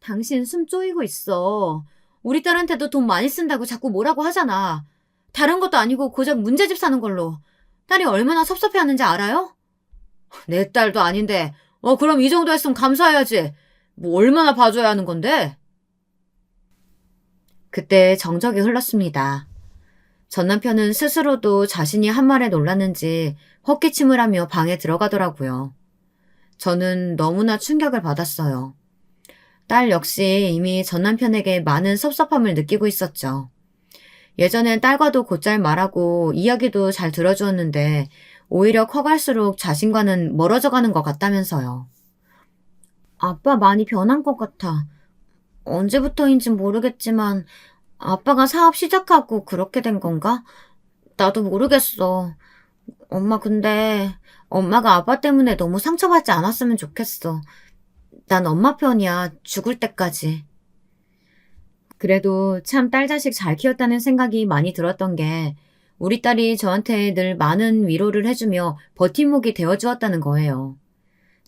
[SPEAKER 1] 당신 숨 쪼이고 있어. 우리 딸한테도 돈 많이 쓴다고 자꾸 뭐라고 하잖아. 다른 것도 아니고 고작 문제집 사는 걸로. 딸이 얼마나 섭섭해하는지 알아요? 내 딸도 아닌데 그럼 이 정도 했으면 감사해야지. 뭐 얼마나 봐줘야 하는 건데? 그때 정적이 흘렀습니다. 전 남편은 스스로도 자신이 한 말에 놀랐는지 헛기침을 하며 방에 들어가더라고요. 저는 너무나 충격을 받았어요. 딸 역시 이미 전 남편에게 많은 섭섭함을 느끼고 있었죠. 예전엔 딸과도 곧잘 말하고 이야기도 잘 들어주었는데 오히려 커갈수록 자신과는 멀어져 가는 것 같다면서요. 아빠 많이 변한 것 같아. 언제부터인진 모르겠지만 아빠가 사업 시작하고 그렇게 된 건가? 나도 모르겠어. 엄마 근데 엄마가 아빠 때문에 너무 상처받지 않았으면 좋겠어. 난 엄마 편이야. 죽을 때까지. 그래도 참 딸 자식 잘 키웠다는 생각이 많이 들었던 게 우리 딸이 저한테 늘 많은 위로를 해주며 버팀목이 되어주었다는 거예요.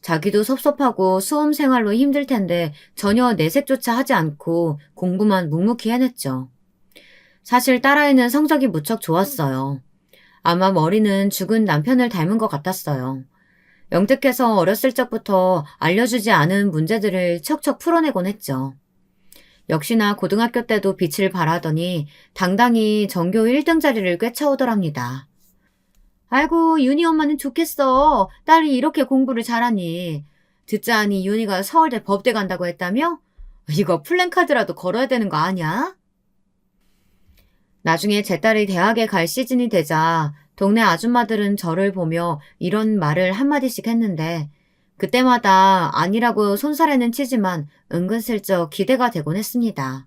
[SPEAKER 1] 자기도 섭섭하고 수험 생활로 힘들 텐데 전혀 내색조차 하지 않고 공부만 묵묵히 해냈죠. 사실 딸아이는 성적이 무척 좋았어요. 아마 머리는 죽은 남편을 닮은 것 같았어요. 영특해서 어렸을 적부터 알려주지 않은 문제들을 척척 풀어내곤 했죠. 역시나 고등학교 때도 빛을 발하더니 당당히 전교 1등 자리를 꿰차오더랍니다. 아이고, 윤희 엄마는 좋겠어. 딸이 이렇게 공부를 잘하니. 듣자하니 윤희가 서울대 법대 간다고 했다며? 이거 플랜카드라도 걸어야 되는 거 아니야? 나중에 제 딸이 대학에 갈 시즌이 되자 동네 아줌마들은 저를 보며 이런 말을 한마디씩 했는데 그때마다 아니라고 손사래는 치지만 은근슬쩍 기대가 되곤 했습니다.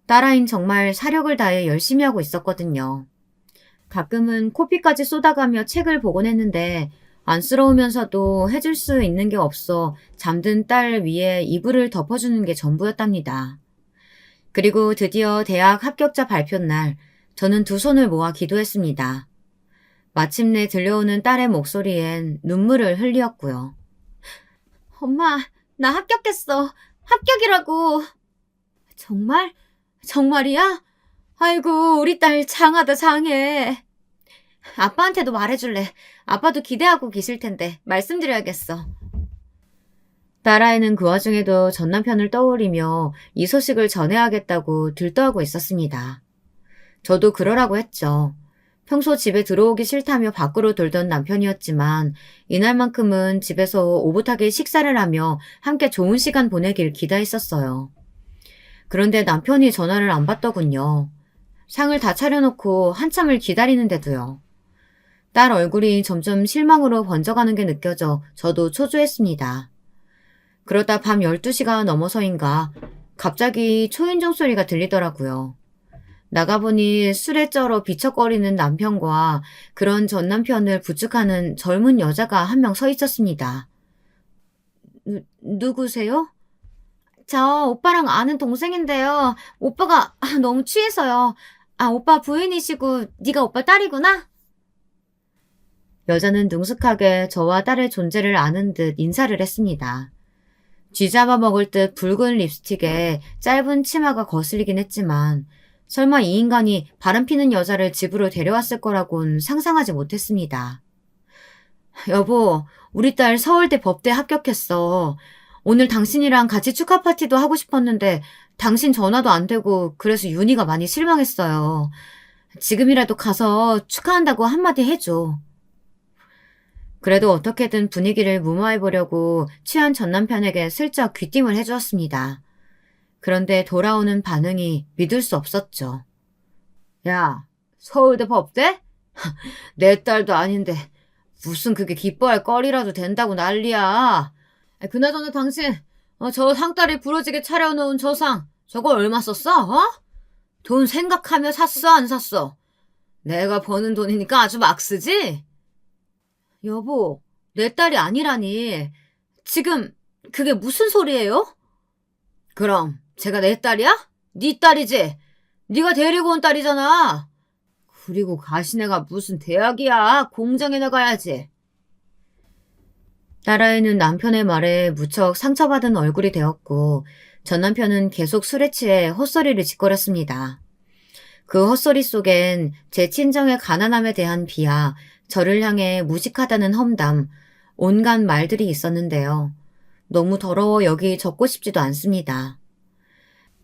[SPEAKER 1] 딸아인 정말 사력을 다해 열심히 하고 있었거든요. 가끔은 코피까지 쏟아가며 책을 보곤 했는데 안쓰러우면서도 해줄 수 있는 게 없어 잠든 딸 위에 이불을 덮어주는 게 전부였답니다. 그리고 드디어 대학 합격자 발표 날 저는 두 손을 모아 기도했습니다. 마침내 들려오는 딸의 목소리엔 눈물을 흘리었고요. 엄마, 나 합격했어. 합격이라고. 정말? 정말이야? 아이고, 우리 딸 장하다 장해. 아빠한테도 말해줄래. 아빠도 기대하고 계실 텐데 말씀드려야겠어. 딸아이는 그 와중에도 전 남편을 떠올리며 이 소식을 전해야겠다고 들떠하고 있었습니다. 저도 그러라고 했죠. 평소 집에 들어오기 싫다며 밖으로 돌던 남편이었지만 이날만큼은 집에서 오붓하게 식사를 하며 함께 좋은 시간 보내길 기대했었어요. 그런데 남편이 전화를 안 받더군요. 상을 다 차려놓고 한참을 기다리는데도요. 딸 얼굴이 점점 실망으로 번져가는 게 느껴져 저도 초조했습니다. 그러다 밤 12시가 넘어서인가 갑자기 초인종 소리가 들리더라고요. 나가보니 술에 쩔어 비척거리는 남편과 그런 전 남편을 부축하는 젊은 여자가 한 명 서 있었습니다. 누구세요? 저 오빠랑 아는 동생인데요. 오빠가 너무 취해서요. 오빠 부인이시고 네가 오빠 딸이구나? 여자는 능숙하게 저와 딸의 존재를 아는 듯 인사를 했습니다. 쥐잡아 먹을 듯 붉은 립스틱에 짧은 치마가 거슬리긴 했지만 설마 이 인간이 바람피는 여자를 집으로 데려왔을 거라곤 상상하지 못했습니다. 여보, 우리 딸 서울대 법대 합격했어. 오늘 당신이랑 같이 축하 파티도 하고 싶었는데 당신 전화도 안 되고 그래서 윤희가 많이 실망했어요. 지금이라도 가서 축하한다고 한마디 해줘. 그래도 어떻게든 분위기를 무마해보려고 취한 전 남편에게 슬쩍 귀띔을 해주었습니다. 그런데 돌아오는 반응이 믿을 수 없었죠. 야, 서울대 법대? 내 딸도 아닌데 무슨 그게 기뻐할 거리라도 된다고 난리야. 그나저나 당신 저 상다리 부러지게 차려놓은 저 상 저거 얼마 썼어? 돈 생각하며 샀어 안 샀어? 내가 버는 돈이니까 아주 막 쓰지? 여보, 내 딸이 아니라니. 지금 그게 무슨 소리예요? 그럼 제가 내 딸이야? 네 딸이지? 네가 데리고 온 딸이잖아. 그리고 가시네가 무슨 대학이야. 공장에 나가야지. 딸아이는 남편의 말에 무척 상처받은 얼굴이 되었고 전 남편은 계속 술에 취해 헛소리를 짓거렸습니다. 그 헛소리 속엔 제 친정의 가난함에 대한 비하, 저를 향해 무식하다는 험담, 온갖 말들이 있었는데요. 너무 더러워 여기 적고 싶지도 않습니다.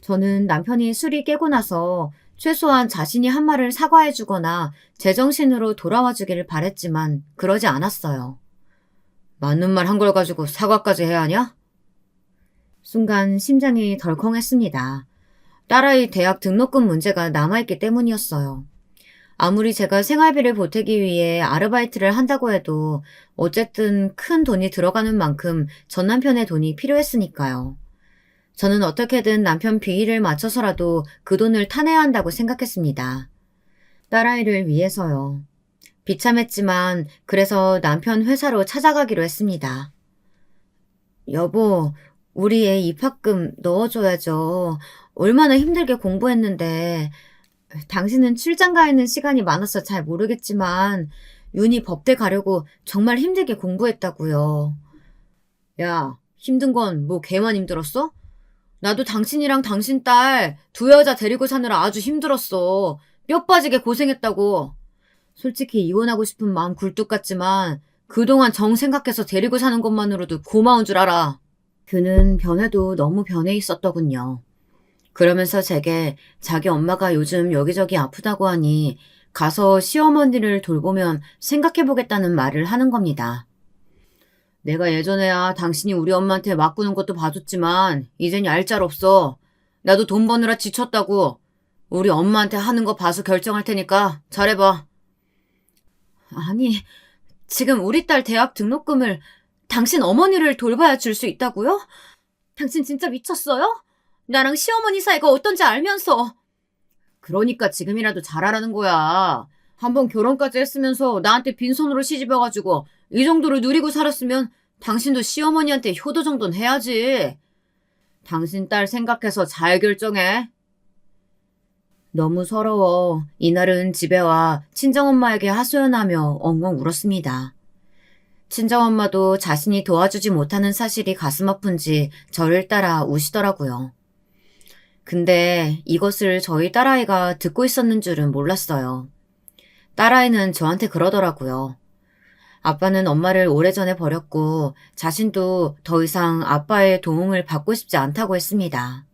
[SPEAKER 1] 저는 남편이 술이 깨고 나서 최소한 자신이 한 말을 사과해주거나 제정신으로 돌아와 주기를 바랬지만 그러지 않았어요. 맞는 말 한 걸 가지고 사과까지 해야 하냐? 순간 심장이 덜컹했습니다. 딸아이 대학 등록금 문제가 남아있기 때문이었어요. 아무리 제가 생활비를 보태기 위해 아르바이트를 한다고 해도 어쨌든 큰 돈이 들어가는 만큼 전 남편의 돈이 필요했으니까요. 저는 어떻게든 남편 비위를 맞춰서라도 그 돈을 타내야 한다고 생각했습니다. 딸아이를 위해서요. 비참했지만 그래서 남편 회사로 찾아가기로 했습니다. 여보, 우리 애 입학금 넣어줘야죠. 얼마나 힘들게 공부했는데. 당신은 출장 가 있는 시간이 많아서 잘 모르겠지만 윤희 법대 가려고 정말 힘들게 공부했다고요. 야, 힘든 건 뭐 걔만 힘들었어? 나도 당신이랑 당신 딸 두 여자 데리고 사느라 아주 힘들었어. 뼈 빠지게 고생했다고. 솔직히 이혼하고 싶은 마음 굴뚝 같지만 그동안 정 생각해서 데리고 사는 것만으로도 고마운 줄 알아. 그는 변해도 너무 변해 있었더군요. 그러면서 제게 자기 엄마가 요즘 여기저기 아프다고 하니 가서 시어머니를 돌보면 생각해보겠다는 말을 하는 겁니다. 내가 예전에야 당신이 우리 엄마한테 맞구는 것도 봐줬지만 이젠 얄짤없어. 나도 돈 버느라 지쳤다고. 우리 엄마한테 하는 거 봐서 결정할 테니까 잘해봐. 아니, 지금 우리 딸 대학 등록금을 당신 어머니를 돌봐야 줄 수 있다고요? 당신 진짜 미쳤어요? 나랑 시어머니 사이가 어떤지 알면서. 그러니까 지금이라도 잘하라는 거야. 한번 결혼까지 했으면서 나한테 빈손으로 시집와가지고 이 정도로 누리고 살았으면 당신도 시어머니한테 효도 정도는 해야지. 당신 딸 생각해서 잘 결정해. 너무 서러워 이날은 집에 와 친정엄마에게 하소연하며 엉엉 울었습니다. 친정엄마도 자신이 도와주지 못하는 사실이 가슴 아픈지 저를 따라 우시더라고요. 근데 이것을 저희 딸아이가 듣고 있었는 줄은 몰랐어요. 딸아이는 저한테 그러더라고요. 아빠는 엄마를 오래전에 버렸고 자신도 더 이상 아빠의 도움을 받고 싶지 않다고 했습니다.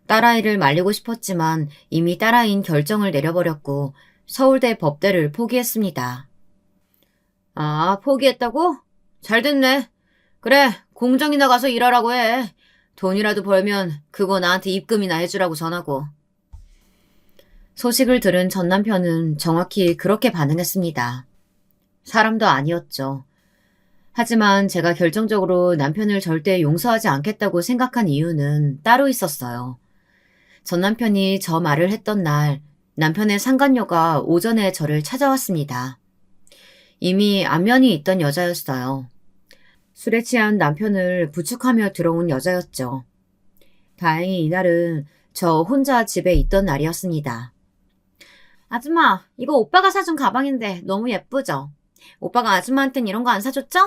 [SPEAKER 1] 딸아이를 말리고 싶었지만 이미 딸아이인 결정을 내려버렸고 서울대 법대를 포기했습니다. 아, 포기했다고? 잘 됐네. 그래, 공장이나 가서 일하라고 해. 돈이라도 벌면 그거 나한테 입금이나 해주라고 전하고. 소식을 들은 전 남편은 정확히 그렇게 반응했습니다. 사람도 아니었죠. 하지만 제가 결정적으로 남편을 절대 용서하지 않겠다고 생각한 이유는 따로 있었어요. 전 남편이 저 말을 했던 날, 남편의 상간녀가 오전에 저를 찾아왔습니다. 이미 안면이 있던 여자였어요. 술에 취한 남편을 부축하며 들어온 여자였죠. 다행히 이날은 저 혼자 집에 있던 날이었습니다. 아줌마, 이거 오빠가 사준 가방인데 너무 예쁘죠? 오빠가 아줌마한텐 이런 거 안 사줬죠?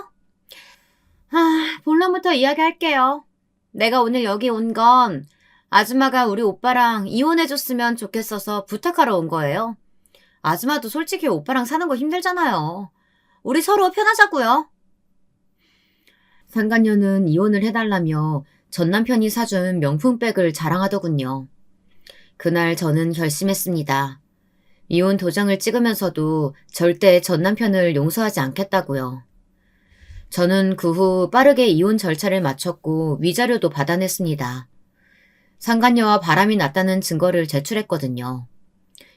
[SPEAKER 1] 본론부터 이야기할게요. 내가 오늘 여기 온 건 아줌마가 우리 오빠랑 이혼해줬으면 좋겠어서 부탁하러 온 거예요. 아줌마도 솔직히 오빠랑 사는 거 힘들잖아요. 우리 서로 편하자고요. 상간녀는 이혼을 해달라며 전 남편이 사준 명품백을 자랑하더군요. 그날 저는 결심했습니다. 이혼 도장을 찍으면서도 절대 전 남편을 용서하지 않겠다고요. 저는 그 후 빠르게 이혼 절차를 마쳤고 위자료도 받아냈습니다. 상간녀와 바람이 났다는 증거를 제출했거든요.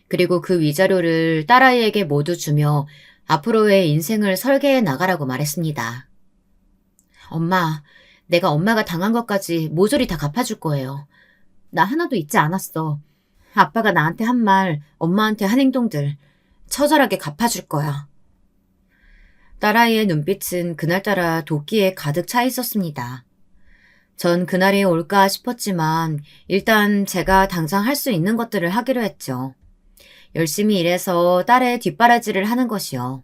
[SPEAKER 1] 그리고 그 위자료를 딸아이에게 모두 주며 앞으로의 인생을 설계해 나가라고 말했습니다. 엄마, 내가 엄마가 당한 것까지 모조리 다 갚아줄 거예요. 나 하나도 잊지 않았어. 아빠가 나한테 한 말, 엄마한테 한 행동들 처절하게 갚아줄 거야. 딸아이의 눈빛은 그날따라 도끼에 가득 차 있었습니다. 전 그날이 올까 싶었지만 일단 제가 당장 할 수 있는 것들을 하기로 했죠. 열심히 일해서 딸의 뒷바라지를 하는 것이요.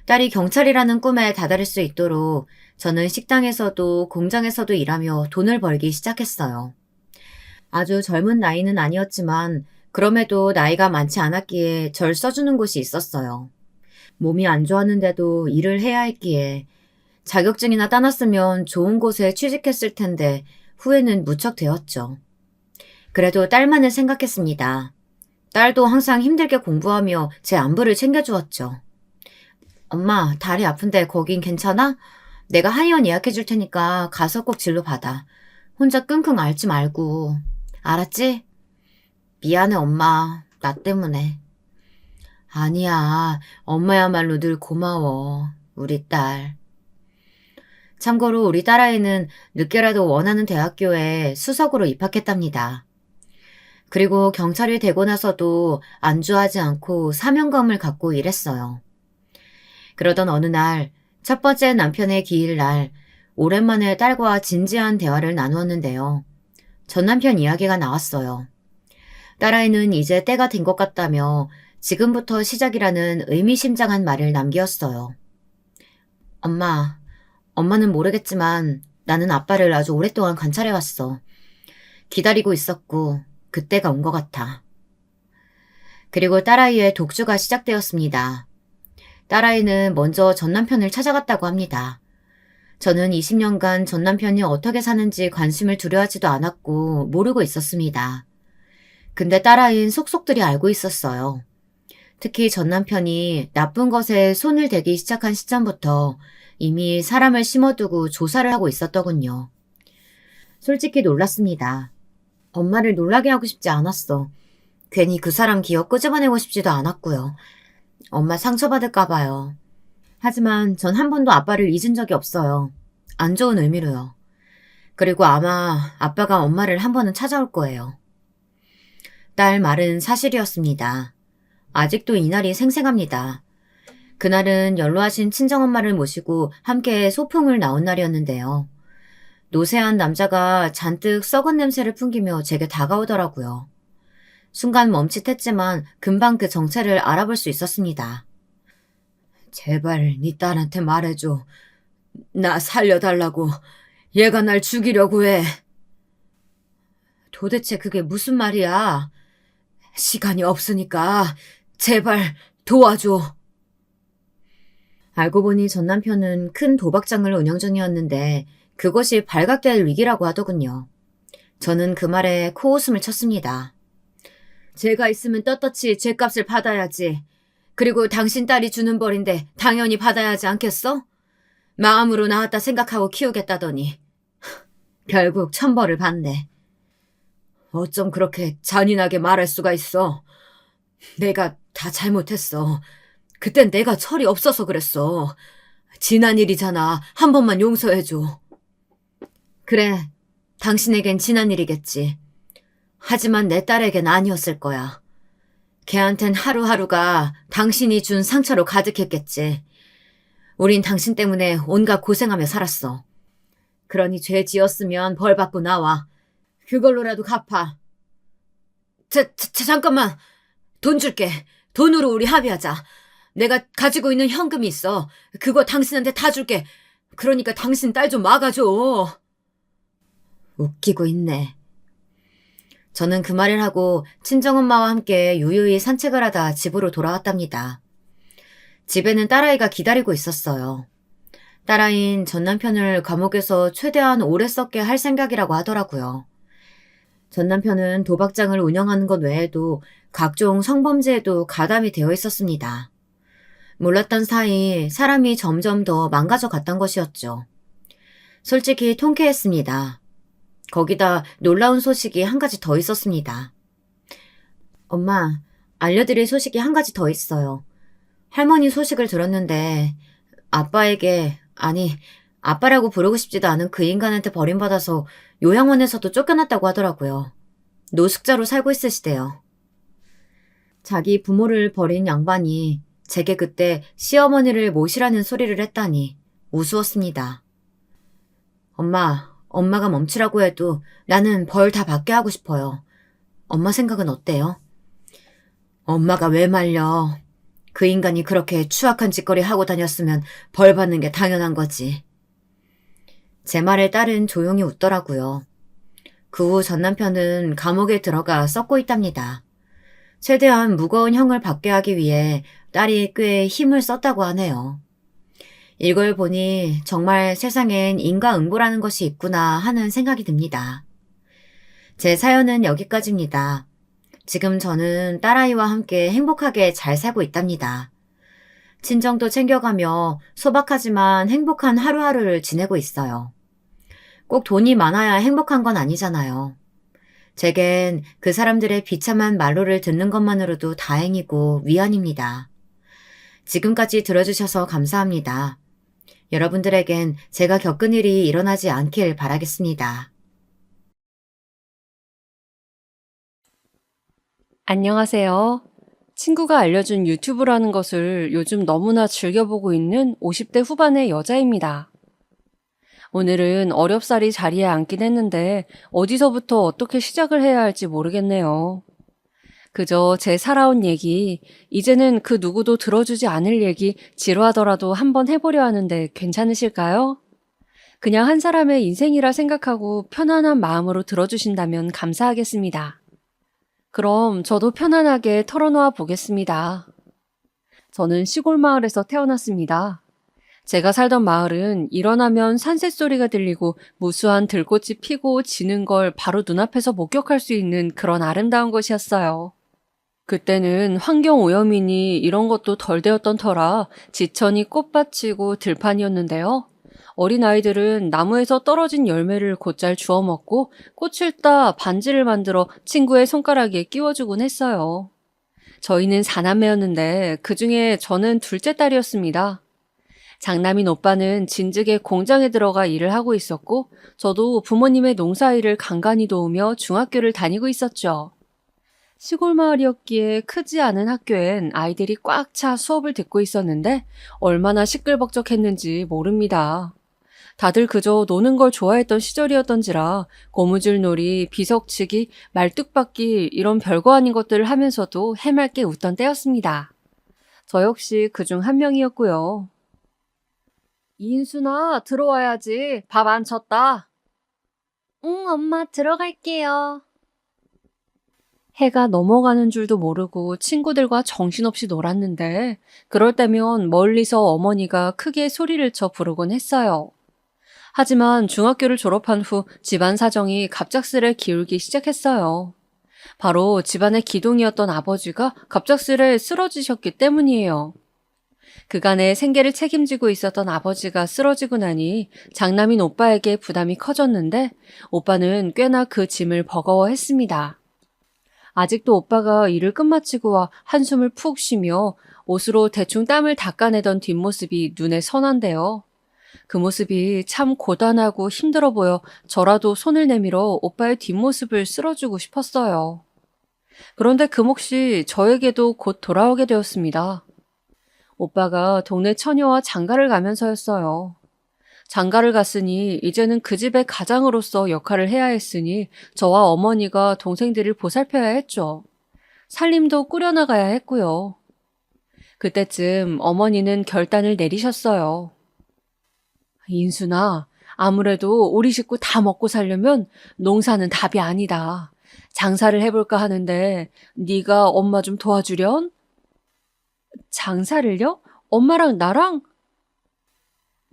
[SPEAKER 1] 딸이 경찰이라는 꿈에 다다를 수 있도록 저는 식당에서도 공장에서도 일하며 돈을 벌기 시작했어요. 아주 젊은 나이는 아니었지만 그럼에도 나이가 많지 않았기에 절 써주는 곳이 있었어요. 몸이 안 좋았는데도 일을 해야 했기에 자격증이나 따놨으면 좋은 곳에 취직했을 텐데 후회는 무척 되었죠. 그래도 딸만을 생각했습니다. 딸도 항상 힘들게 공부하며 제 안부를 챙겨주었죠. 엄마, 다리 아픈데 거긴 괜찮아? 내가 한의원 예약해줄 테니까 가서 꼭 진료 받아. 혼자 끙끙 앓지 말고. 알았지? 미안해, 엄마. 나 때문에. 아니야. 엄마야말로 늘 고마워. 우리 딸. 참고로 우리 딸아이는 늦게라도 원하는 대학교에 수석으로 입학했답니다. 그리고 경찰이 되고 나서도 안주하지 않고 사명감을 갖고 일했어요. 그러던 어느 날, 첫 번째 남편의 기일날, 오랜만에 딸과 진지한 대화를 나누었는데요. 전 남편 이야기가 나왔어요. 딸아이는 이제 때가 된 것 같다며 지금부터 시작이라는 의미심장한 말을 남겼어요. 엄마는 모르겠지만 나는 아빠를 아주 오랫동안 관찰해왔어. 기다리고 있었고 그때가 온 것 같아. 그리고 딸아이의 독주가 시작되었습니다. 딸아이는 먼저 전 남편을 찾아갔다고 합니다. 저는 20년간 전 남편이 어떻게 사는지 관심을 두려워하지도 않았고 모르고 있었습니다. 근데 딸아이는 속속들이 알고 있었어요. 특히 전 남편이 나쁜 것에 손을 대기 시작한 시점부터 이미 사람을 심어두고 조사를 하고 있었더군요. 솔직히 놀랐습니다. 엄마를 놀라게 하고 싶지 않았어. 괜히 그 사람 기억 끄집어내고 싶지도 않았고요. 엄마 상처받을까 봐요. 하지만 전 한 번도 아빠를 잊은 적이 없어요. 안 좋은 의미로요. 그리고 아마 아빠가 엄마를 한 번은 찾아올 거예요. 딸 말은 사실이었습니다. 아직도 이날이 생생합니다. 그날은 연로하신 친정엄마를 모시고 함께 소풍을 나온 날이었는데요. 노쇠한 남자가 잔뜩 썩은 냄새를 풍기며 제게 다가오더라고요. 순간 멈칫했지만 금방 그 정체를 알아볼 수 있었습니다. 제발 네 딸한테 말해줘. 나 살려달라고. 얘가 날 죽이려고 해. 도대체 그게 무슨 말이야? 시간이 없으니까 제발 도와줘. 알고 보니 전 남편은 큰 도박장을 운영 중이었는데 그것이 발각될 위기라고 하더군요. 저는 그 말에 코웃음을 쳤습니다. 제가 있으면 떳떳이 죗값을 받아야지. 그리고 당신 딸이 주는 벌인데 당연히 받아야 하지 않겠어? 마음으로 낳았다 생각하고 키우겠다더니 결국 천벌을 받네. 어쩜 그렇게 잔인하게 말할 수가 있어. 내가 다 잘못했어. 그땐 내가 철이 없어서 그랬어. 지난 일이잖아. 한 번만 용서해줘. 그래, 당신에겐 지난 일이겠지. 하지만 내 딸에겐 아니었을 거야. 걔한텐 하루하루가 당신이 준 상처로 가득했겠지. 우린 당신 때문에 온갖 고생하며 살았어. 그러니 죄 지었으면 벌 받고 나와. 그걸로라도 갚아. 잠깐만. 돈 줄게. 돈으로 우리 합의하자. 내가 가지고 있는 현금이 있어. 그거 당신한테 다 줄게. 그러니까 당신 딸 좀 막아줘. 웃기고 있네. 저는 그 말을 하고 친정엄마와 함께 유유히 산책을 하다 집으로 돌아왔답니다. 집에는 딸아이가 기다리고 있었어요. 딸아이는 전 남편을 감옥에서 최대한 오래 썩게 할 생각이라고 하더라고요. 전 남편은 도박장을 운영하는 것 외에도 각종 성범죄에도 가담이 되어 있었습니다. 몰랐던 사이 사람이 점점 더 망가져 갔던 것이었죠. 솔직히 통쾌했습니다. 거기다 놀라운 소식이 한 가지 더 있었습니다. 엄마, 알려드릴 소식이 한 가지 더 있어요. 할머니 소식을 들었는데 아빠라고 부르고 싶지도 않은 그 인간한테 버림받아서 요양원에서도 쫓겨났다고 하더라고요. 노숙자로 살고 있으시대요. 자기 부모를 버린 양반이 제게 그때 시어머니를 모시라는 소리를 했다니 우스웠습니다. 엄마가 멈추라고 해도 나는 벌 다 받게 하고 싶어요. 엄마 생각은 어때요? 엄마가 왜 말려? 그 인간이 그렇게 추악한 짓거리 하고 다녔으면 벌 받는 게 당연한 거지. 제 말에 딸은 조용히 웃더라고요. 그 후 전 남편은 감옥에 들어가 썩고 있답니다. 최대한 무거운 형을 받게 하기 위해 딸이 꽤 힘을 썼다고 하네요. 이걸 보니 정말 세상엔 인과응보라는 것이 있구나 하는 생각이 듭니다. 제 사연은 여기까지입니다. 지금 저는 딸아이와 함께 행복하게 잘 살고 있답니다. 친정도 챙겨가며 소박하지만 행복한 하루하루를 지내고 있어요. 꼭 돈이 많아야 행복한 건 아니잖아요. 제겐 그 사람들의 비참한 말로를 듣는 것만으로도 다행이고 위안입니다. 지금까지 들어주셔서 감사합니다. 여러분들에겐 제가 겪은 일이 일어나지 않길 바라겠습니다.
[SPEAKER 3] 안녕하세요. 친구가 알려준 유튜브라는 것을 요즘 너무나 즐겨보고 있는 50대 후반의 여자입니다. 오늘은 어렵사리 자리에 앉긴 했는데 어디서부터 어떻게 시작을 해야 할지 모르겠네요. 그저 제 살아온 얘기, 이제는 그 누구도 들어주지 않을 얘기 지루하더라도 한번 해보려 하는데 괜찮으실까요? 그냥 한 사람의 인생이라 생각하고 편안한 마음으로 들어주신다면 감사하겠습니다. 그럼 저도 편안하게 털어놓아 보겠습니다. 저는 시골 마을에서 태어났습니다. 제가 살던 마을은 일어나면 산새소리가 들리고 무수한 들꽃이 피고 지는 걸 바로 눈앞에서 목격할 수 있는 그런 아름다운 곳이었어요. 그때는 환경오염이니 이런 것도 덜 되었던 터라 지천이 꽃밭이고 들판이었는데요. 어린아이들은 나무에서 떨어진 열매를 곧잘 주워 먹고 꽃을 따 반지를 만들어 친구의 손가락에 끼워주곤 했어요. 저희는 4남매였는데 그중에 저는 둘째 딸이었습니다. 장남인 오빠는 진즉에 공장에 들어가 일을 하고 있었고 저도 부모님의 농사일을 간간히 도우며 중학교를 다니고 있었죠. 시골 마을이었기에 크지 않은 학교엔 아이들이 꽉 차 수업을 듣고 있었는데 얼마나 시끌벅적했는지 모릅니다. 다들 그저 노는 걸 좋아했던 시절이었던지라 고무줄놀이, 비석치기, 말뚝박기 이런 별거 아닌 것들을 하면서도 해맑게 웃던 때였습니다. 저 역시 그중 한 명이었고요. 이인순아, 들어와야지. 밥 안 쳤다.
[SPEAKER 2] 응, 엄마, 들어갈게요.
[SPEAKER 3] 해가 넘어가는 줄도 모르고 친구들과 정신없이 놀았는데 그럴 때면 멀리서 어머니가 크게 소리를 쳐 부르곤 했어요. 하지만 중학교를 졸업한 후 집안 사정이 갑작스레 기울기 시작했어요. 바로 집안의 기둥이었던 아버지가 갑작스레 쓰러지셨기 때문이에요. 그간의 생계를 책임지고 있었던 아버지가 쓰러지고 나니 장남인 오빠에게 부담이 커졌는데 오빠는 꽤나 그 짐을 버거워했습니다. 아직도 오빠가 일을 끝마치고 와 한숨을 푹 쉬며 옷으로 대충 땀을 닦아내던 뒷모습이 눈에 선한데요. 그 모습이 참 고단하고 힘들어 보여 저라도 손을 내밀어 오빠의 뒷모습을 쓸어주고 싶었어요. 그런데 그 몫이 저에게도 곧 돌아오게 되었습니다. 오빠가 동네 처녀와 장가를 가면서였어요. 장가를 갔으니 이제는 그 집의 가장으로서 역할을 해야 했으니 저와 어머니가 동생들을 보살펴야 했죠. 살림도 꾸려나가야 했고요. 그때쯤 어머니는 결단을 내리셨어요. 인순아, 아무래도 우리 식구 다 먹고 살려면 농사는 답이 아니다. 장사를 해볼까 하는데 네가 엄마 좀 도와주련? 장사를요? 엄마랑 나랑?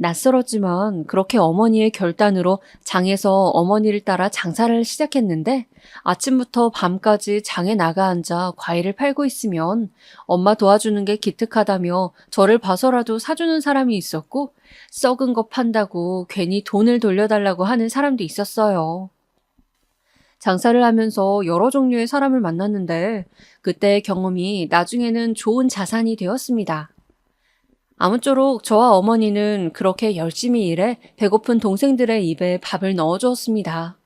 [SPEAKER 3] 낯설었지만 그렇게 어머니의 결단으로 장에서 어머니를 따라 장사를 시작했는데 아침부터 밤까지 장에 나가 앉아 과일을 팔고 있으면 엄마 도와주는 게 기특하다며 저를 봐서라도 사주는 사람이 있었고 썩은 거 판다고 괜히 돈을 돌려달라고 하는 사람도 있었어요. 장사를 하면서 여러 종류의 사람을 만났는데 그때의 경험이 나중에는 좋은 자산이 되었습니다. 아무쪼록 저와 어머니는 그렇게 열심히 일해 배고픈 동생들의 입에 밥을 넣어주었습니다.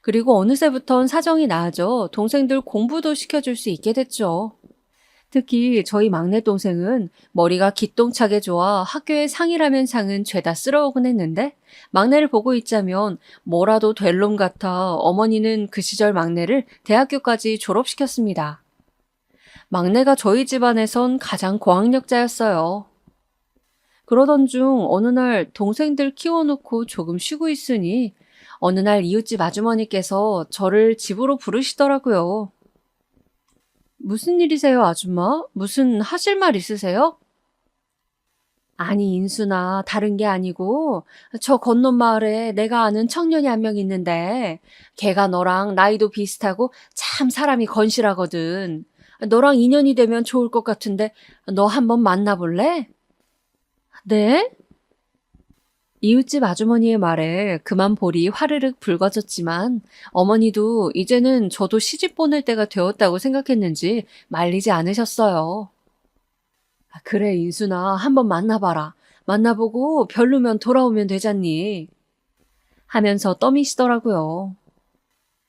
[SPEAKER 3] 그리고 어느새부턴 사정이 나아져 동생들 공부도 시켜줄 수 있게 됐죠. 특히 저희 막내 동생은 머리가 기똥차게 좋아 학교의 상이라면 상은 죄다 쓸어오곤 했는데 막내를 보고 있자면 뭐라도 될 놈 같아 어머니는 그 시절 막내를 대학교까지 졸업시켰습니다. 막내가 저희 집안에선 가장 고학력자였어요. 그러던 중 어느 날 동생들 키워놓고 조금 쉬고 있으니 어느 날 이웃집 아주머니께서 저를 집으로 부르시더라고요. 무슨 일이세요, 아줌마? 무슨 하실 말 있으세요? 아니, 인순아, 다른 게 아니고 저 건넌 마을에 내가 아는 청년이 한 명 있는데 걔가 너랑 나이도 비슷하고 참 사람이 건실하거든. 너랑 인연이 되면 좋을 것 같은데 너 한번 만나볼래? 네? 이웃집 아주머니의 말에 그만 볼이 화르륵 붉어졌지만 어머니도 이제는 저도 시집 보낼 때가 되었다고 생각했는지 말리지 않으셨어요. 그래, 인순아, 한번 만나봐라. 만나보고 별로면 돌아오면 되잖니. 하면서 떠미시더라고요.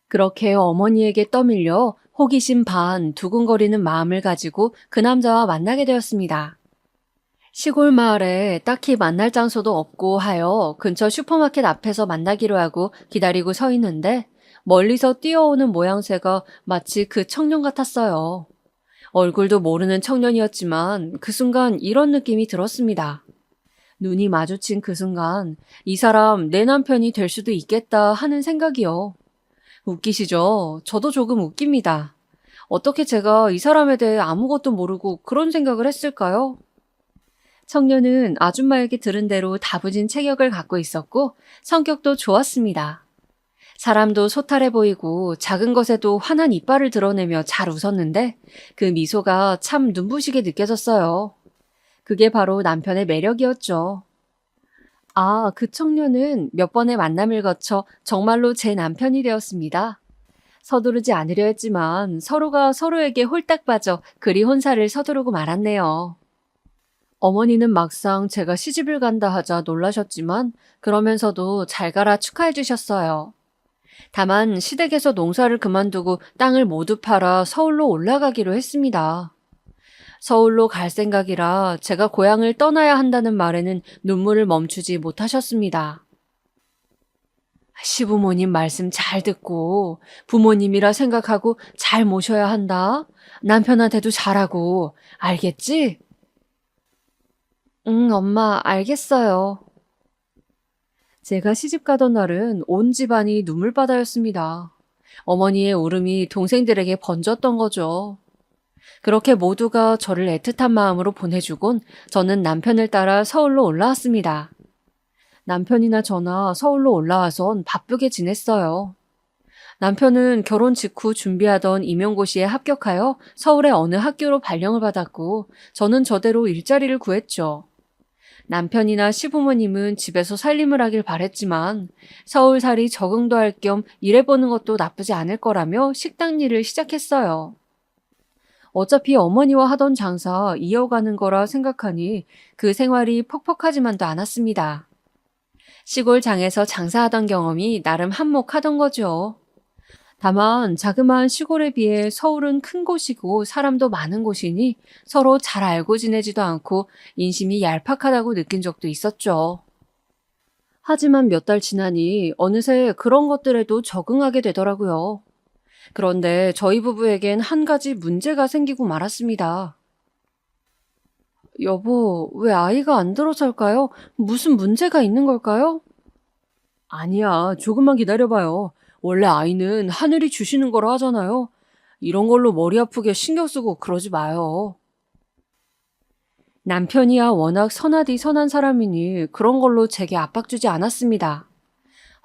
[SPEAKER 3] 그렇게 어머니에게 떠밀려 호기심 반 두근거리는 마음을 가지고 그 남자와 만나게 되었습니다. 시골 마을에 딱히 만날 장소도 없고 하여 근처 슈퍼마켓 앞에서 만나기로 하고 기다리고 서 있는데 멀리서 뛰어오는 모양새가 마치 그 청년 같았어요. 얼굴도 모르는 청년이었지만 그 순간 이런 느낌이 들었습니다. 눈이 마주친 그 순간 이 사람 내 남편이 될 수도 있겠다 하는 생각이요. 웃기시죠? 저도 조금 웃깁니다. 어떻게 제가 이 사람에 대해 아무것도 모르고 그런 생각을 했을까요? 청년은 아줌마에게 들은 대로 다부진 체격을 갖고 있었고 성격도 좋았습니다. 사람도 소탈해 보이고 작은 것에도 환한 이빨을 드러내며 잘 웃었는데 그 미소가 참 눈부시게 느껴졌어요. 그게 바로 남편의 매력이었죠. 아, 그 청년은 몇 번의 만남을 거쳐 정말로 제 남편이 되었습니다. 서두르지 않으려 했지만 서로가 서로에게 홀딱 빠져 그리 혼사를 서두르고 말았네요. 어머니는 막상 제가 시집을 간다 하자 놀라셨지만 그러면서도 잘 가라 축하해 주셨어요. 다만 시댁에서 농사를 그만두고 땅을 모두 팔아 서울로 올라가기로 했습니다. 서울로 갈 생각이라 제가 고향을 떠나야 한다는 말에는 눈물을 멈추지 못하셨습니다. 시부모님 말씀 잘 듣고 부모님이라 생각하고 잘 모셔야 한다. 남편한테도 잘하고 알겠지? 응, 엄마, 알겠어요. 제가 시집 가던 날은 온 집안이 눈물바다였습니다. 어머니의 울음이 동생들에게 번졌던 거죠. 그렇게 모두가 저를 애틋한 마음으로 보내주곤 저는 남편을 따라 서울로 올라왔습니다. 남편이나 저나 서울로 올라와선 바쁘게 지냈어요. 남편은 결혼 직후 준비하던 임용고시에 합격하여 서울의 어느 학교로 발령을 받았고 저는 저대로 일자리를 구했죠. 남편이나 시부모님은 집에서 살림을 하길 바랬지만 서울살이 적응도 할 겸 일해보는 것도 나쁘지 않을 거라며 식당 일을 시작했어요. 어차피 어머니와 하던 장사 이어가는 거라 생각하니 그 생활이 퍽퍽하지만도 않았습니다. 시골 장에서 장사하던 경험이 나름 한몫하던 거죠. 다만 자그마한 시골에 비해 서울은 큰 곳이고 사람도 많은 곳이니 서로 잘 알고 지내지도 않고 인심이 얄팍하다고 느낀 적도 있었죠. 하지만 몇 달 지나니 어느새 그런 것들에도 적응하게 되더라고요. 그런데 저희 부부에겐 한 가지 문제가 생기고 말았습니다. 여보, 왜 아이가 안 들어설까요? 무슨 문제가 있는 걸까요? 아니야, 조금만 기다려봐요. 원래 아이는 하늘이 주시는 거라 하잖아요. 이런 걸로 머리 아프게 신경 쓰고 그러지 마요. 남편이야 워낙 선하디 선한 사람이니 그런 걸로 제게 압박 주지 않았습니다.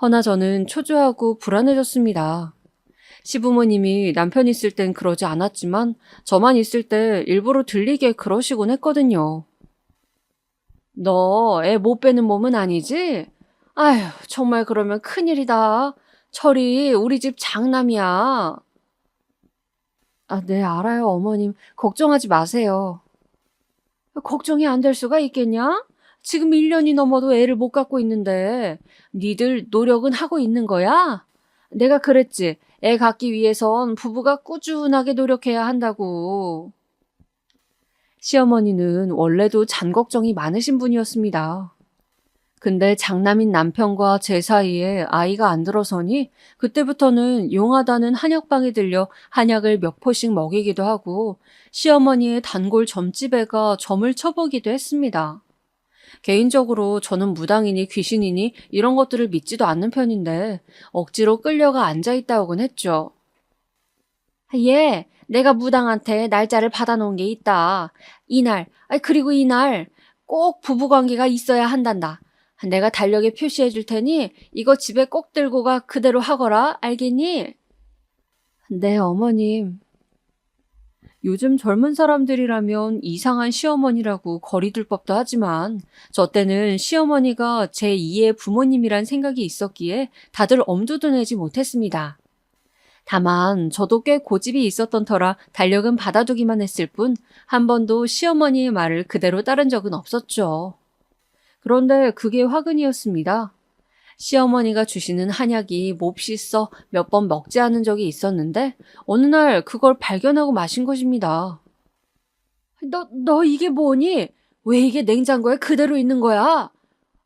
[SPEAKER 3] 허나 저는 초조하고 불안해졌습니다. 시부모님이 남편 있을 땐 그러지 않았지만 저만 있을 때 일부러 들리게 그러시곤 했거든요. 너 애 못 빼는 몸은 아니지? 아휴, 정말 그러면 큰일이다. 철이 우리 집 장남이야. 아, 네, 알아요, 어머님. 걱정하지 마세요. 걱정이 안 될 수가 있겠냐? 지금 1년이 넘어도 애를 못 갖고 있는데 니들 노력은 하고 있는 거야? 내가 그랬지. 애 갖기 위해선 부부가 꾸준하게 노력해야 한다고. 시어머니는 원래도 잔 걱정이 많으신 분이었습니다. 근데 장남인 남편과 제 사이에 아이가 안 들어서니 그때부터는 용하다는 한약방에 들려 한약을 몇 포씩 먹이기도 하고 시어머니의 단골 점집애가 점을 쳐보기도 했습니다. 개인적으로 저는 무당이니 귀신이니 이런 것들을 믿지도 않는 편인데 억지로 끌려가 앉아있다오곤 했죠. 예, 내가 무당한테 날짜를 받아놓은 게 있다. 이날, 그리고 이날 꼭 부부관계가 있어야 한단다. 내가 달력에 표시해 줄 테니 이거 집에 꼭 들고 가 그대로 하거라. 알겠니? 네, 어머님. 요즘 젊은 사람들이라면 이상한 시어머니라고 거리둘 법도 하지만 저 때는 시어머니가 제2의 부모님이란 생각이 있었기에 다들 엄두도 내지 못했습니다. 다만 저도 꽤 고집이 있었던 터라 달력은 받아두기만 했을 뿐 한 번도 시어머니의 말을 그대로 따른 적은 없었죠. 그런데 그게 화근이었습니다. 시어머니가 주시는 한약이 몹시 써 몇 번 먹지 않은 적이 있었는데 어느 날 그걸 발견하고 마신 것입니다. 너 이게 뭐니? 왜 이게 냉장고에 그대로 있는 거야?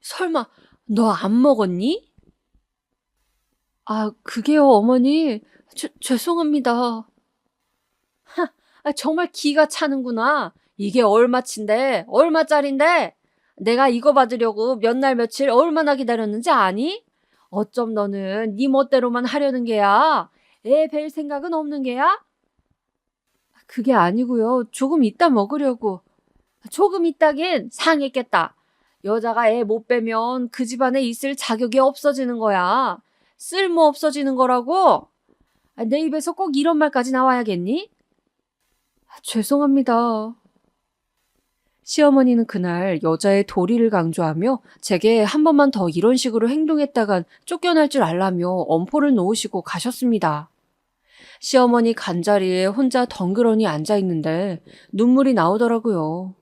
[SPEAKER 3] 설마 너 안 먹었니? 아, 그게요, 어머니. 죄송합니다. 정말 기가 차는구나. 이게 얼마치인데? 얼마짜린데? 내가 이거 받으려고 몇 날 며칠 얼마나 기다렸는지 아니? 어쩜 너는 네 멋대로만 하려는 게야? 애 뵐 생각은 없는 게야? 그게 아니고요. 조금 이따 먹으려고. 조금 있다긴 상했겠다. 여자가 애 못 빼면 그 집안에 있을 자격이 없어지는 거야. 쓸모 없어지는 거라고? 내 입에서 꼭 이런 말까지 나와야겠니? 죄송합니다. 시어머니는 그날 여자의 도리를 강조하며 제게 한 번만 더 이런 식으로 행동했다간 쫓겨날 줄 알라며 엄포를 놓으시고 가셨습니다. 시어머니 간자리에 혼자 덩그러니 앉아있는데 눈물이 나오더라고요.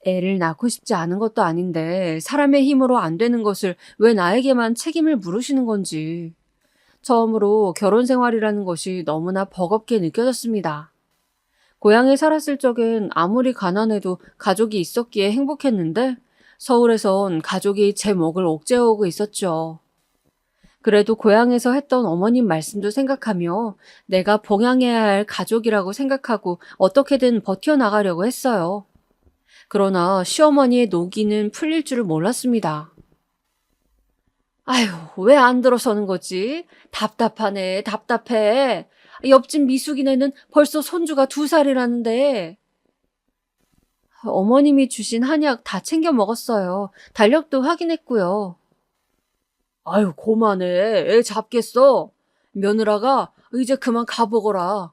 [SPEAKER 3] 애를 낳고 싶지 않은 것도 아닌데 사람의 힘으로 안 되는 것을 왜 나에게만 책임을 물으시는 건지. 처음으로 결혼 생활이라는 것이 너무나 버겁게 느껴졌습니다. 고향에 살았을 적엔 아무리 가난해도 가족이 있었기에 행복했는데 서울에선 가족이 제 몫을 옥죄어오고 있었죠. 그래도 고향에서 했던 어머님 말씀도 생각하며 내가 봉양해야 할 가족이라고 생각하고 어떻게든 버텨나가려고 했어요. 그러나 시어머니의 노기는 풀릴 줄을 몰랐습니다. 아휴, 왜 안 들어서는 거지? 답답하네, 답답해. 옆집 미숙이네는 벌써 손주가 2살이라는데. 어머님이 주신 한약 다 챙겨 먹었어요. 달력도 확인했고요. 아유, 고만해. 애 잡겠어. 며느라가 이제 그만 가보거라.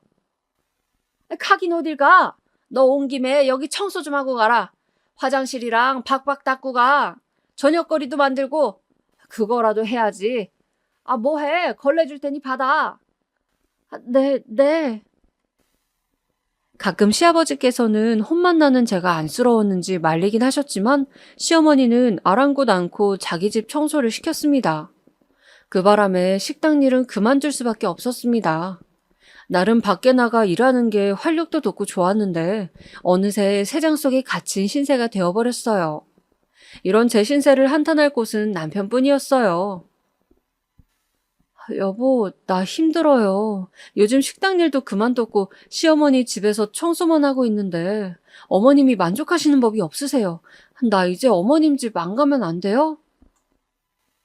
[SPEAKER 3] 가긴 어딜 가? 너 온 김에 여기 청소 좀 하고 가라. 화장실이랑 박박 닦고 가. 저녁거리도 만들고 그거라도 해야지. 아, 뭐해? 걸레 줄 테니 받아. 네. 가끔 시아버지께서는 혼만 나는 제가 안쓰러웠는지 말리긴 하셨지만 시어머니는 아랑곳 않고 자기 집 청소를 시켰습니다. 그 바람에 식당 일은 그만둘 수밖에 없었습니다. 나름 밖에 나가 일하는 게 활력도 돋고 좋았는데 어느새 새장 속에 갇힌 신세가 되어버렸어요. 이런 제 신세를 한탄할 곳은 남편뿐이었어요. 여보, 나 힘들어요. 요즘 식당 일도 그만뒀고 시어머니 집에서 청소만 하고 있는데 어머님이 만족하시는 법이 없으세요. 나 이제 어머님 집 안 가면 안 돼요?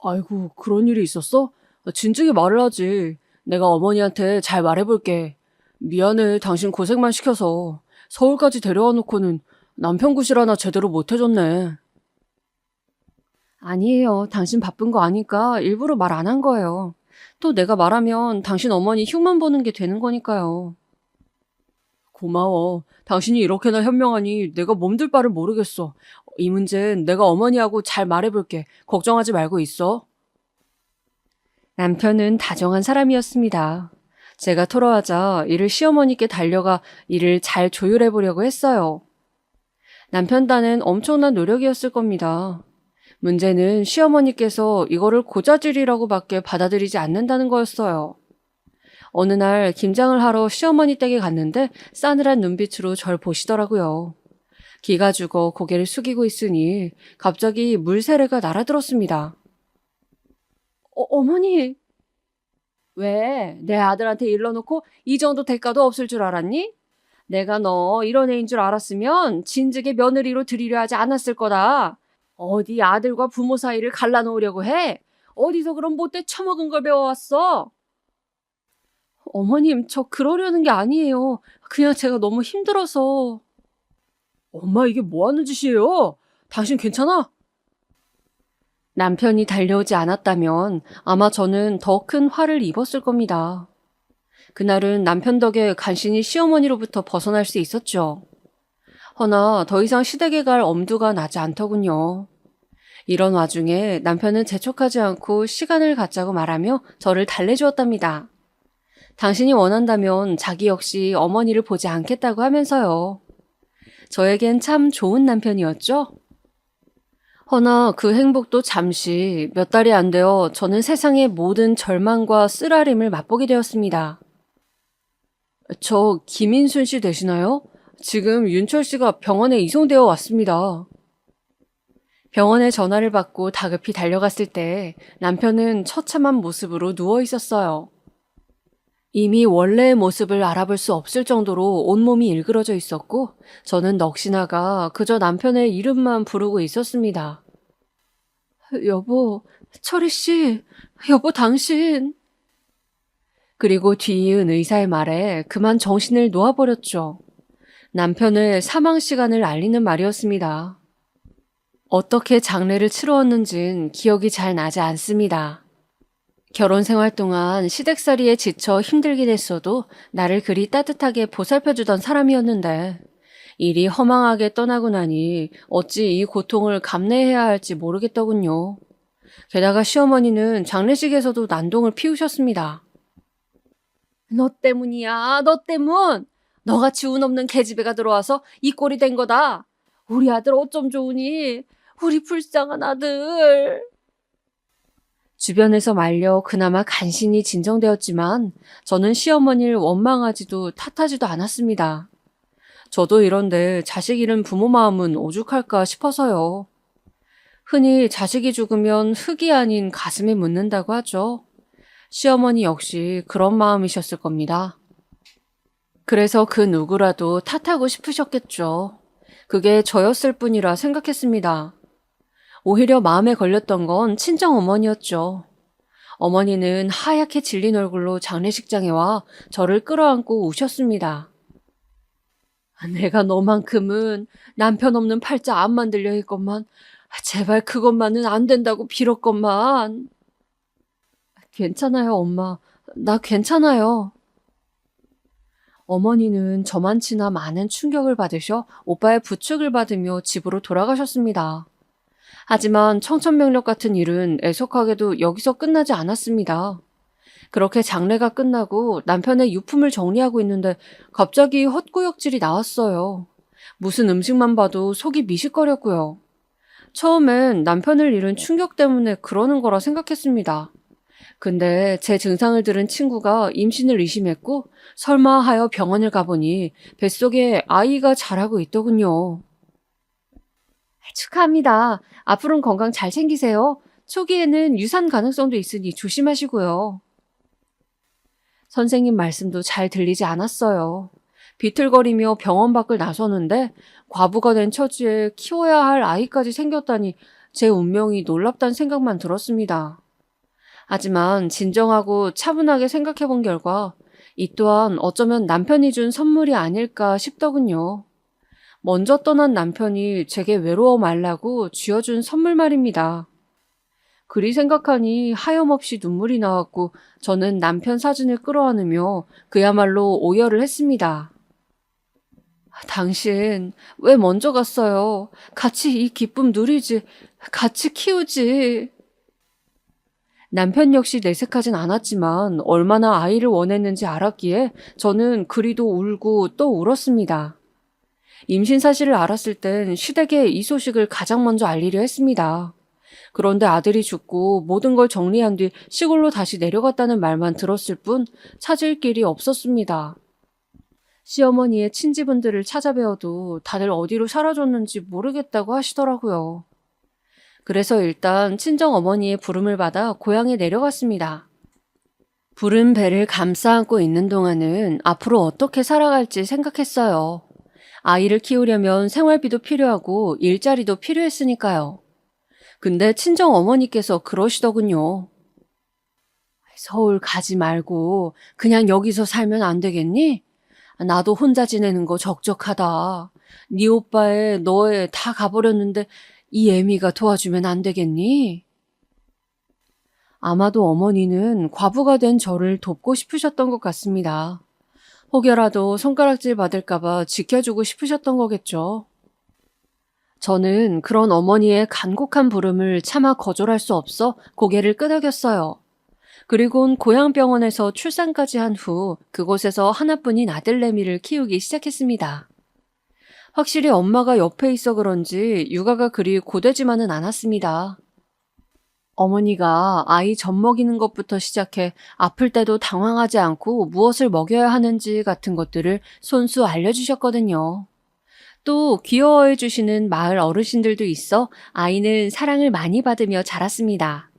[SPEAKER 3] 아이고, 그런 일이 있었어? 진즉에 말을 하지. 내가 어머니한테 잘 말해볼게. 미안해, 당신 고생만 시켜서. 서울까지 데려와 놓고는 남편 구실 하나 제대로 못 해줬네. 아니에요. 당신 바쁜 거 아니까 일부러 말 안 한 거예요. 또 내가 말하면 당신 어머니 흉만 보는 게 되는 거니까요. 고마워. 당신이 이렇게나 현명하니 내가 몸둘 바를 모르겠어. 이 문제는 내가 어머니하고 잘 말해볼게. 걱정하지 말고 있어. 남편은 다정한 사람이었습니다. 제가 토로하자 이를 시어머니께 달려가 일을 잘 조율해보려고 했어요. 남편 딴엔 엄청난 노력이었을 겁니다. 문제는 시어머니께서 이거를 고자질이라고밖에 받아들이지 않는다는 거였어요. 어느 날 김장을 하러 시어머니 댁에 갔는데 싸늘한 눈빛으로 절 보시더라고요. 기가 죽어 고개를 숙이고 있으니 갑자기 물세례가 날아들었습니다. 어머니. 왜? 내 아들한테 일러놓고 이 정도 대가도 없을 줄 알았니? 내가 너 이런 애인 줄 알았으면 진즉에 며느리로 들이려 하지 않았을 거다. 어디 아들과 부모 사이를 갈라놓으려고 해? 어디서 그런 못돼 처먹은 걸 배워왔어? 어머님, 저 그러려는 게 아니에요. 그냥 제가 너무 힘들어서. 엄마, 이게 뭐 하는 짓이에요? 당신 괜찮아? 남편이 달려오지 않았다면 아마 저는 더 큰 화를 입었을 겁니다. 그날은 남편 덕에 간신히 시어머니로부터 벗어날 수 있었죠. 허나 더 이상 시댁에 갈 엄두가 나지 않더군요. 이런 와중에 남편은 재촉하지 않고 시간을 갖자고 말하며 저를 달래주었답니다. 당신이 원한다면 자기 역시 어머니를 보지 않겠다고 하면서요. 저에겐 참 좋은 남편이었죠? 허나 그 행복도 잠시 몇 달이 안 되어 저는 세상의 모든 절망과 쓰라림을 맛보게 되었습니다. 저 김인순 씨 되시나요? 지금 윤철 씨가 병원에 이송되어 왔습니다. 병원에 전화를 받고 다급히 달려갔을 때 남편은 처참한 모습으로 누워 있었어요. 이미 원래의 모습을 알아볼 수 없을 정도로 온몸이 일그러져 있었고 저는 넋이나가 그저 남편의 이름만 부르고 있었습니다. 여보, 철희 씨, 여보 당신. 그리고 뒤이은 의사의 말에 그만 정신을 놓아버렸죠. 남편의 사망 시간을 알리는 말이었습니다. 어떻게 장례를 치루었는진 기억이 잘 나지 않습니다. 결혼 생활 동안 시댁살이에 지쳐 힘들긴 했어도 나를 그리 따뜻하게 보살펴주던 사람이었는데 일이 허망하게 떠나고 나니 어찌 이 고통을 감내해야 할지 모르겠더군요. 게다가 시어머니는 장례식에서도 난동을 피우셨습니다. 너 때문이야, 너 때문! 너같이 운 없는 계집애가 들어와서 이 꼴이 된 거다. 우리 아들 어쩜 좋으니? 우리 불쌍한 아들. 주변에서 말려 그나마 간신히 진정되었지만 저는 시어머니를 원망하지도 탓하지도 않았습니다. 저도 이런데 자식 잃은 부모 마음은 오죽할까 싶어서요. 흔히 자식이 죽으면 흙이 아닌 가슴에 묻는다고 하죠. 시어머니 역시 그런 마음이셨을 겁니다. 그래서 그 누구라도 탓하고 싶으셨겠죠. 그게 저였을 뿐이라 생각했습니다. 오히려 마음에 걸렸던 건 친정어머니였죠. 어머니는 하얗게 질린 얼굴로 장례식장에 와 저를 끌어안고 우셨습니다. 내가 너만큼은 남편 없는 팔자 안 만들려 했건만 제발 그것만은 안 된다고 빌었건만. 괜찮아요, 엄마. 나 괜찮아요. 어머니는 저만치나 많은 충격을 받으셔 오빠의 부축을 받으며 집으로 돌아가셨습니다. 하지만 청천벽력 같은 일은 애석하게도 여기서 끝나지 않았습니다. 그렇게 장례가 끝나고 남편의 유품을 정리하고 있는데 갑자기 헛구역질이 나왔어요. 무슨 음식만 봐도 속이 미식거렸고요. 처음엔 남편을 잃은 충격 때문에 그러는 거라 생각했습니다. 근데 제 증상을 들은 친구가 임신을 의심했고 설마 하여 병원을 가보니 뱃속에 아이가 자라고 있더군요. 축하합니다. 앞으로는 건강 잘 챙기세요. 초기에는 유산 가능성도 있으니 조심하시고요. 선생님 말씀도 잘 들리지 않았어요. 비틀거리며 병원 밖을 나서는데 과부가 된 처지에 키워야 할 아이까지 생겼다니 제 운명이 놀랍다는 생각만 들었습니다. 하지만 진정하고 차분하게 생각해 본 결과 이 또한 어쩌면 남편이 준 선물이 아닐까 싶더군요. 먼저 떠난 남편이 제게 외로워 말라고 쥐어준 선물 말입니다. 그리 생각하니 하염없이 눈물이 나왔고 저는 남편 사진을 끌어안으며 그야말로 오열을 했습니다. 당신 왜 먼저 갔어요? 같이 이 기쁨 누리지, 같이 키우지. 남편 역시 내색하진 않았지만 얼마나 아이를 원했는지 알았기에 저는 그리도 울고 또 울었습니다. 임신 사실을 알았을 땐 시댁에 이 소식을 가장 먼저 알리려 했습니다. 그런데 아들이 죽고 모든 걸 정리한 뒤 시골로 다시 내려갔다는 말만 들었을 뿐 찾을 길이 없었습니다. 시어머니의 친지분들을 찾아뵈어도 다들 어디로 사라졌는지 모르겠다고 하시더라고요. 그래서 일단 친정어머니의 부름을 받아 고향에 내려갔습니다. 부른 배를 감싸 안고 있는 동안은 앞으로 어떻게 살아갈지 생각했어요. 아이를 키우려면 생활비도 필요하고 일자리도 필요했으니까요. 근데 친정어머니께서 그러시더군요. 서울 가지 말고 그냥 여기서 살면 안 되겠니? 나도 혼자 지내는 거 적적하다. 네 오빠에 너에 다 가버렸는데 이 애미가 도와주면 안 되겠니? 아마도 어머니는 과부가 된 저를 돕고 싶으셨던 것 같습니다. 혹여라도 손가락질 받을까봐 지켜주고 싶으셨던 거겠죠. 저는 그런 어머니의 간곡한 부름을 차마 거절할 수 없어 고개를 끄덕였어요. 그리곤 고향병원에서 출산까지 한 후 그곳에서 하나뿐인 아들내미를 키우기 시작했습니다. 확실히 엄마가 옆에 있어 그런지 육아가 그리 고되지만은 않았습니다. 어머니가 아이 젖 먹이는 것부터 시작해 아플 때도 당황하지 않고 무엇을 먹여야 하는지 같은 것들을 손수 알려주셨거든요. 또 귀여워해 주시는 마을 어르신들도 있어 아이는 사랑을 많이 받으며 자랐습니다.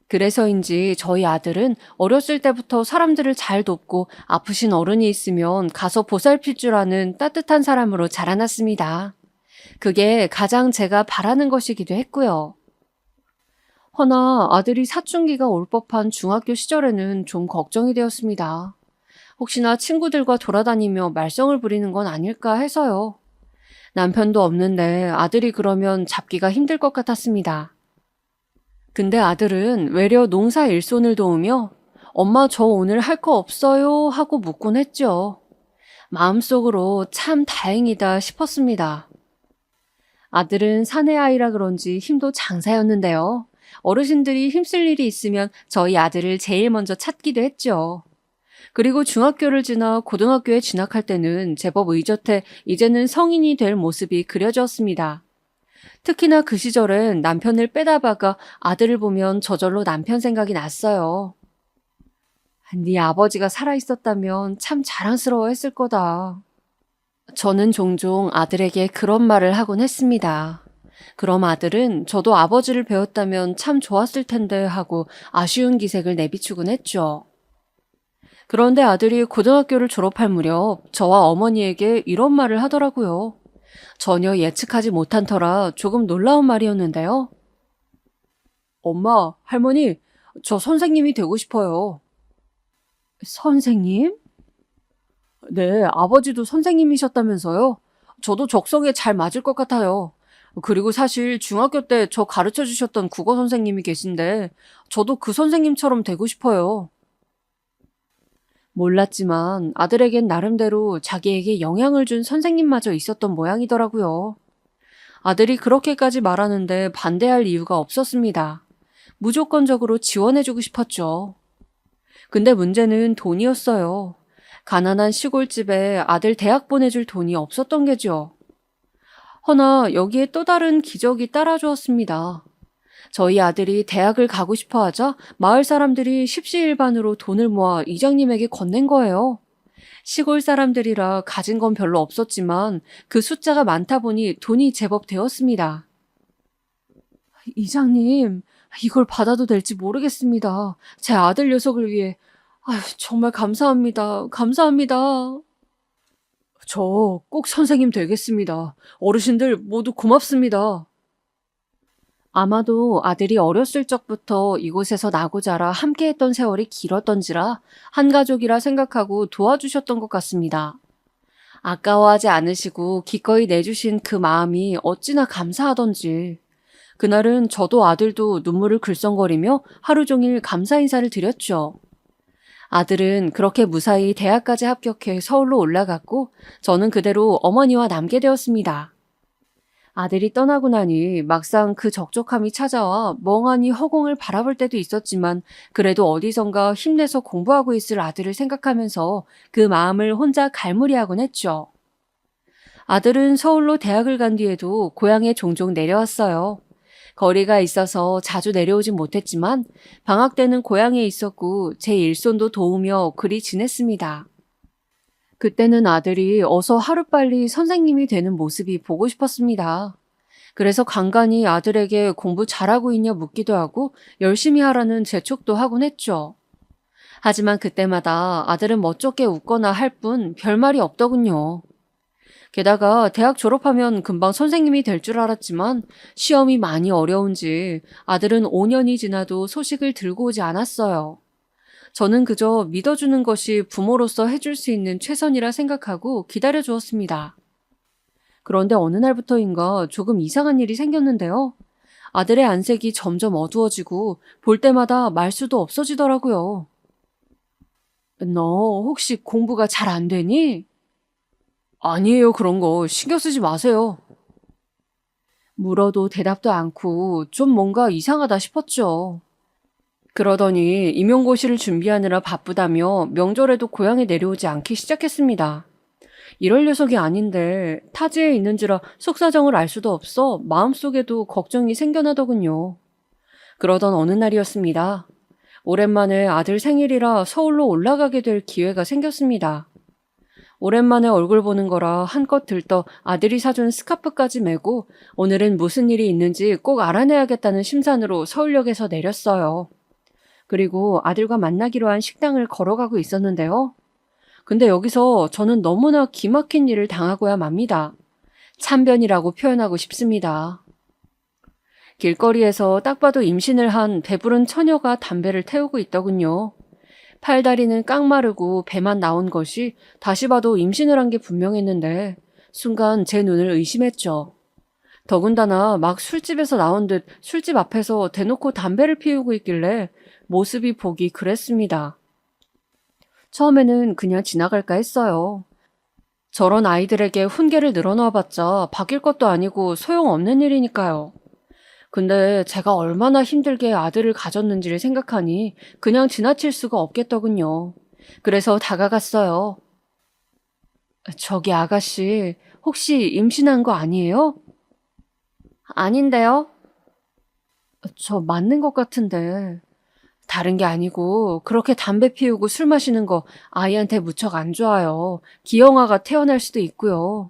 [SPEAKER 3] 그래서인지 저희 아들은 어렸을 때부터 사람들을 잘 돕고 아프신 어른이 있으면 가서 보살필 줄 아는 따뜻한 사람으로 자라났습니다. 그게 가장 제가 바라는 것이기도 했고요. 허나 아들이 사춘기가 올 법한 중학교 시절에는 좀 걱정이 되었습니다. 혹시나 친구들과 돌아다니며 말썽을 부리는 건 아닐까 해서요. 남편도 없는데 아들이 그러면 잡기가 힘들 것 같았습니다. 근데 아들은 외려 농사 일손을 도우며 엄마 저 오늘 할 거 없어요 하고 묻곤 했죠. 마음속으로 참 다행이다 싶었습니다. 아들은 사내 아이라 그런지 힘도 장사였는데요. 어르신들이 힘쓸 일이 있으면 저희 아들을 제일 먼저 찾기도 했죠. 그리고 중학교를 지나 고등학교에 진학할 때는 제법 의젓해 이제는 성인이 될 모습이 그려졌습니다. 특히나 그 시절엔 남편을 빼다 박아 아들을 보면 저절로 남편 생각이 났어요. 네 아버지가 살아있었다면 참 자랑스러워했을 거다. 저는 종종 아들에게 그런 말을 하곤 했습니다. 그럼 아들은 저도 아버지를 배웠다면 참 좋았을 텐데 하고 아쉬운 기색을 내비추곤 했죠. 그런데 아들이 고등학교를 졸업할 무렵 저와 어머니에게 이런 말을 하더라고요. 전혀 예측하지 못한 터라 조금 놀라운 말이었는데요. 엄마, 할머니, 저 선생님이 되고 싶어요. 선생님? 네, 아버지도 선생님이셨다면서요? 저도 적성에 잘 맞을 것 같아요. 그리고 사실 중학교 때 저 가르쳐 주셨던 국어 선생님이 계신데 저도 그 선생님처럼 되고 싶어요. 몰랐지만 아들에겐 나름대로 자기에게 영향을 준 선생님마저 있었던 모양이더라고요. 아들이 그렇게까지 말하는데 반대할 이유가 없었습니다. 무조건적으로 지원해주고 싶었죠. 근데 문제는 돈이었어요. 가난한 시골집에 아들 대학 보내줄 돈이 없었던 게죠. 허나 여기에 또 다른 기적이 따라주었습니다. 저희 아들이 대학을 가고 싶어 하자 마을 사람들이 십시일반으로 돈을 모아 이장님에게 건넨 거예요. 시골 사람들이라 가진 건 별로 없었지만 그 숫자가 많다 보니 돈이 제법 되었습니다. 이장님, 이걸 받아도 될지 모르겠습니다. 제 아들 녀석을 위해. 아휴, 정말 감사합니다. 감사합니다. 저 꼭 선생님 되겠습니다. 어르신들 모두 고맙습니다. 아마도 아들이 어렸을 적부터 이곳에서 나고 자라 함께했던 세월이 길었던지라 한 가족이라 생각하고 도와주셨던 것 같습니다. 아까워하지 않으시고 기꺼이 내주신 그 마음이 어찌나 감사하던지. 그날은 저도 아들도 눈물을 글썽거리며 하루 종일 감사 인사를 드렸죠. 아들은 그렇게 무사히 대학까지 합격해 서울로 올라갔고 저는 그대로 어머니와 남게 되었습니다. 아들이 떠나고 나니 막상 그 적적함이 찾아와 멍하니 허공을 바라볼 때도 있었지만 그래도 어디선가 힘내서 공부하고 있을 아들을 생각하면서 그 마음을 혼자 갈무리하곤 했죠. 아들은 서울로 대학을 간 뒤에도 고향에 종종 내려왔어요. 거리가 있어서 자주 내려오진 못했지만 방학 때는 고향에 있었고 제 일손도 도우며 그리 지냈습니다. 그때는 아들이 어서 하루빨리 선생님이 되는 모습이 보고 싶었습니다. 그래서 간간히 아들에게 공부 잘하고 있냐 묻기도 하고 열심히 하라는 재촉도 하곤 했죠. 하지만 그때마다 아들은 멋쩍게 웃거나 할 뿐 별말이 없더군요. 게다가 대학 졸업하면 금방 선생님이 될 줄 알았지만 시험이 많이 어려운지 아들은 5년이 지나도 소식을 들고 오지 않았어요. 저는 그저 믿어주는 것이 부모로서 해줄 수 있는 최선이라 생각하고 기다려주었습니다. 그런데 어느 날부터인가 조금 이상한 일이 생겼는데요. 아들의 안색이 점점 어두워지고 볼 때마다 말수도 없어지더라고요. 너 혹시 공부가 잘 안 되니? 아니에요, 그런 거. 신경 쓰지 마세요. 물어도 대답도 않고 좀 뭔가 이상하다 싶었죠. 그러더니 임용고시를 준비하느라 바쁘다며 명절에도 고향에 내려오지 않기 시작했습니다. 이럴 녀석이 아닌데 타지에 있는지라 속사정을 알 수도 없어 마음속에도 걱정이 생겨나더군요. 그러던 어느 날이었습니다. 오랜만에 아들 생일이라 서울로 올라가게 될 기회가 생겼습니다. 오랜만에 얼굴 보는 거라 한껏 들떠 아들이 사준 스카프까지 메고 오늘은 무슨 일이 있는지 꼭 알아내야겠다는 심산으로 서울역에서 내렸어요. 그리고 아들과 만나기로 한 식당을 걸어가고 있었는데요. 근데 여기서 저는 너무나 기막힌 일을 당하고야 맙니다. 참변이라고 표현하고 싶습니다. 길거리에서 딱 봐도 임신을 한 배부른 처녀가 담배를 태우고 있더군요. 팔다리는 깡마르고 배만 나온 것이 다시 봐도 임신을 한 게 분명했는데 순간 제 눈을 의심했죠. 더군다나 막 술집에서 나온 듯 술집 앞에서 대놓고 담배를 피우고 있길래 모습이 보기 그랬습니다. 처음에는 그냥 지나갈까 했어요. 저런 아이들에게 훈계를 늘어놔봤자 바뀔 것도 아니고 소용없는 일이니까요. 근데 제가 얼마나 힘들게 아들을 가졌는지를 생각하니 그냥 지나칠 수가 없겠더군요. 그래서 다가갔어요. 저기 아가씨, 혹시 임신한 거 아니에요? 아닌데요? 저 맞는 것 같은데. 다른 게 아니고 그렇게 담배 피우고 술 마시는 거 아이한테 무척 안 좋아요. 기형아가 태어날 수도 있고요.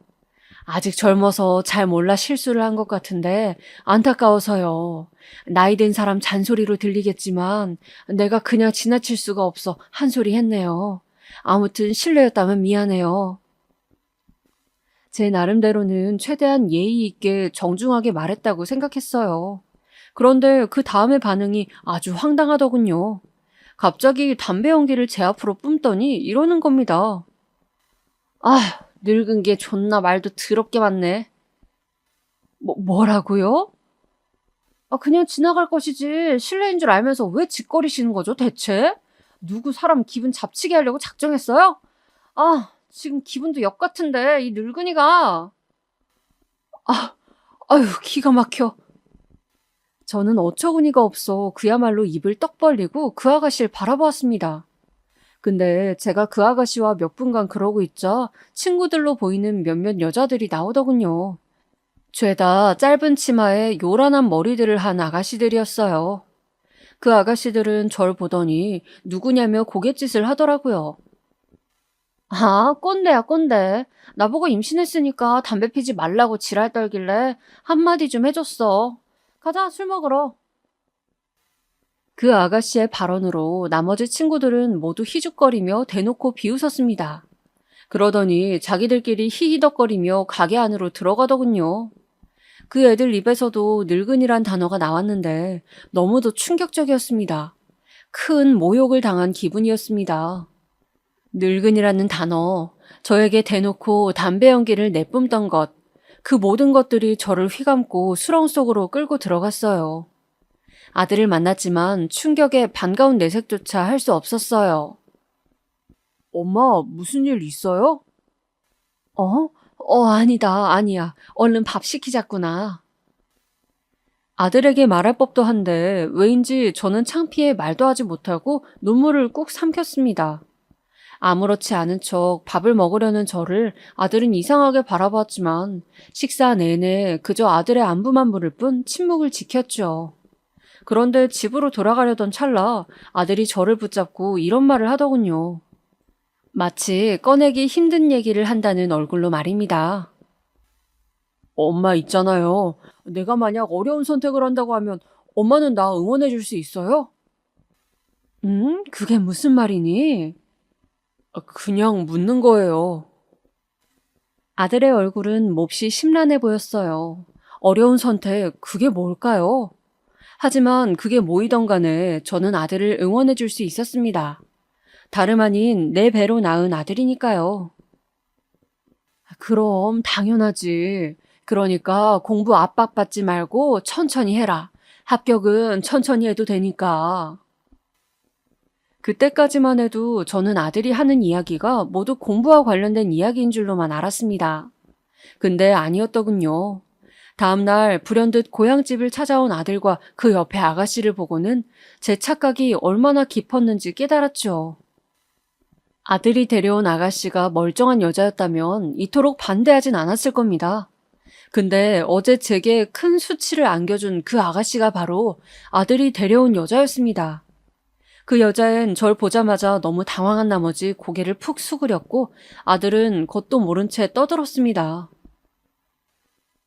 [SPEAKER 3] 아직 젊어서 잘 몰라 실수를 한 것 같은데 안타까워서요. 나이 든 사람 잔소리로 들리겠지만 내가 그냥 지나칠 수가 없어 한 소리 했네요. 아무튼 실례였다면 미안해요. 제 나름대로는 최대한 예의 있게 정중하게 말했다고 생각했어요. 그런데 그 다음의 반응이 아주 황당하더군요. 갑자기 담배 연기를 제 앞으로 뿜더니 이러는 겁니다. 아, 늙은 게 존나 말도 더럽게 많네. 뭐라고요? 그냥 지나갈 것이지 실례인 줄 알면서 왜 짓거리시는 거죠, 대체? 누구 사람 기분 잡치게 하려고 작정했어요? 아, 지금 기분도 역 같은데, 이 늙은이가. 아유, 기가 막혀. 저는 어처구니가 없어 그야말로 입을 떡 벌리고 그 아가씨를 바라보았습니다. 근데 제가 그 아가씨와 몇 분간 그러고 있자 친구들로 보이는 몇몇 여자들이 나오더군요. 죄다 짧은 치마에 요란한 머리들을 한 아가씨들이었어요. 그 아가씨들은 절 보더니 누구냐며 고갯짓을 하더라고요. 아, 꼰대야, 꼰대. 나보고 임신했으니까 담배 피지 말라고 지랄 떨길래 한마디 좀 해줬어. 가자, 술 먹으러. 그 아가씨의 발언으로 나머지 친구들은 모두 희죽거리며 대놓고 비웃었습니다. 그러더니 자기들끼리 히히덕거리며 가게 안으로 들어가더군요. 그 애들 입에서도 늙은이란 단어가 나왔는데 너무도 충격적이었습니다. 큰 모욕을 당한 기분이었습니다. 늙은이라는 단어, 저에게 대놓고 담배 연기를 내뿜던 것, 그 모든 것들이 저를 휘감고 수렁 속으로 끌고 들어갔어요. 아들을 만났지만 충격에 반가운 내색조차 할 수 없었어요. 엄마, 무슨 일 있어요? 아니다, 아니야. 얼른 밥 시키자꾸나. 아들에게 말할 법도 한데 왜인지 저는 창피해 말도 하지 못하고 눈물을 꾹 삼켰습니다. 아무렇지 않은 척 밥을 먹으려는 저를 아들은 이상하게 바라봤지만 식사 내내 그저 아들의 안부만 물을 뿐 침묵을 지켰죠. 그런데 집으로 돌아가려던 찰나 아들이 저를 붙잡고 이런 말을 하더군요. 마치 꺼내기 힘든 얘기를 한다는 얼굴로 말입니다. 엄마 있잖아요. 내가 만약 어려운 선택을 한다고 하면 엄마는 나 응원해 줄 수 있어요? 그게 무슨 말이니? 그냥 묻는 거예요. 아들의 얼굴은 몹시 심란해 보였어요. 어려운 선택, 그게 뭘까요? 하지만 그게 뭐이던 간에 저는 아들을 응원해 줄 수 있었습니다. 다름 아닌 내 배로 낳은 아들이니까요. 그럼 당연하지. 그러니까 공부 압박받지 말고 천천히 해라. 합격은 천천히 해도 되니까. 그때까지만 해도 저는 아들이 하는 이야기가 모두 공부와 관련된 이야기인 줄로만 알았습니다. 근데 아니었더군요. 다음날 불현듯 고향집을 찾아온 아들과 그 옆에 아가씨를 보고는 제 착각이 얼마나 깊었는지 깨달았죠. 아들이 데려온 아가씨가 멀쩡한 여자였다면 이토록 반대하진 않았을 겁니다. 근데 어제 제게 큰 수치를 안겨준 그 아가씨가 바로 아들이 데려온 여자였습니다. 그 여자엔 절 보자마자 너무 당황한 나머지 고개를 푹 숙으렸고 아들은 뭣도 모른 채 떠들었습니다.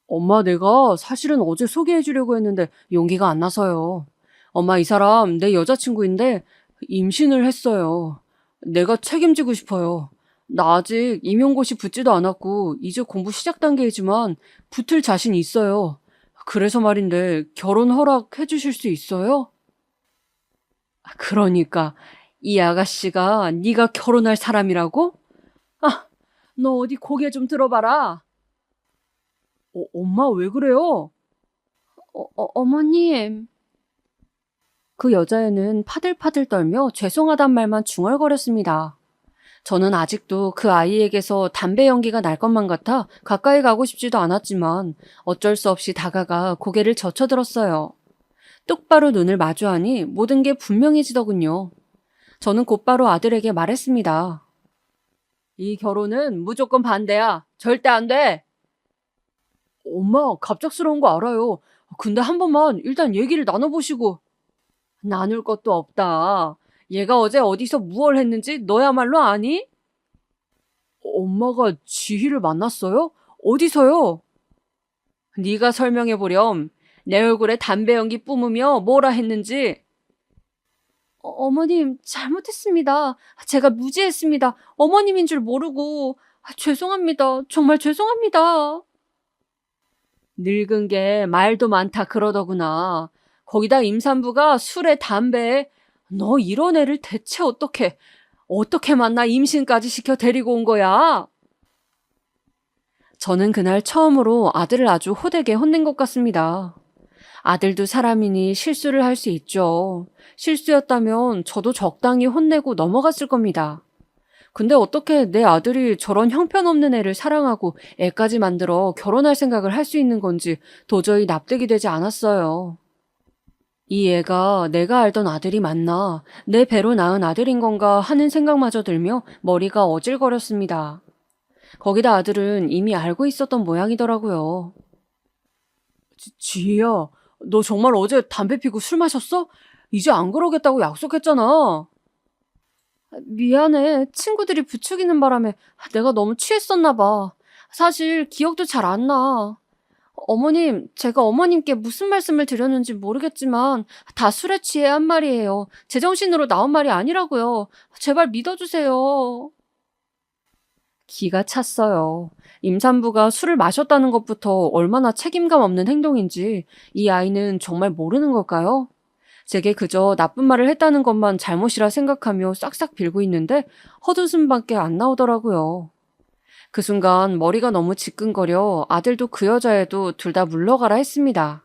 [SPEAKER 3] 엄마, 내가 사실은 어제 소개해주려고 했는데 용기가 안 나서요. 엄마, 이 사람 내 여자친구인데 임신을 했어요. 내가 책임지고 싶어요. 나 아직 임용고시 붙지도 않았고 이제 공부 시작 단계이지만 붙을 자신 있어요. 그래서 말인데 결혼 허락해 주실 수 있어요? 그러니까 이 아가씨가 네가 결혼할 사람이라고? 아, 너 어디 고개 좀 들어봐라. 엄마 왜 그래요? 어머님. 그 여자애는 파들파들 떨며 죄송하단 말만 중얼거렸습니다. 저는 아직도 그 아이에게서 담배 연기가 날 것만 같아 가까이 가고 싶지도 않았지만 어쩔 수 없이 다가가 고개를 젖혀들었어요. 똑바로 눈을 마주하니 모든 게 분명해지더군요. 저는 곧바로 아들에게 말했습니다. 이 결혼은 무조건 반대야. 절대 안 돼. 엄마, 갑작스러운 거 알아요. 근데 한 번만 일단 얘기를 나눠보시고. 나눌 것도 없다. 얘가 어제 어디서 무얼 했는지 너야말로 아니? 엄마가 지희를 만났어요? 어디서요? 네가 설명해보렴. 내 얼굴에 담배 연기 뿜으며 뭐라 했는지. 어머님, 잘못했습니다. 제가 무지했습니다. 어머님인 줄 모르고. 죄송합니다. 정말 죄송합니다. 늙은 게 말도 많다 그러더구나. 거기다 임산부가 술에 담배에 너 이런 애를 대체 어떻게 만나 임신까지 시켜 데리고 온 거야? 저는 그날 처음으로 아들을 아주 호되게 혼낸 것 같습니다. 아들도 사람이니 실수를 할 수 있죠. 실수였다면 저도 적당히 혼내고 넘어갔을 겁니다. 근데 어떻게 내 아들이 저런 형편없는 애를 사랑하고 애까지 만들어 결혼할 생각을 할 수 있는 건지 도저히 납득이 되지 않았어요. 이 애가 내가 알던 아들이 맞나, 내 배로 낳은 아들인 건가 하는 생각마저 들며 머리가 어질거렸습니다. 거기다 아들은 이미 알고 있었던 모양이더라고요. 지희야, 너 정말 어제 담배 피고 술 마셨어? 이제 안 그러겠다고 약속했잖아. 미안해. 친구들이 부추기는 바람에 내가 너무 취했었나 봐. 사실 기억도 잘 안 나. 어머님, 제가 어머님께 무슨 말씀을 드렸는지 모르겠지만 다 술에 취해 한 말이에요. 제정신으로 나온 말이 아니라고요. 제발 믿어주세요. 기가 찼어요. 임산부가 술을 마셨다는 것부터 얼마나 책임감 없는 행동인지 이 아이는 정말 모르는 걸까요? 제게 그저 나쁜 말을 했다는 것만 잘못이라 생각하며 싹싹 빌고 있는데 헛웃음밖에 안 나오더라고요. 그 순간 머리가 너무 지끈거려 아들도 그 여자애도 둘 다 물러가라 했습니다.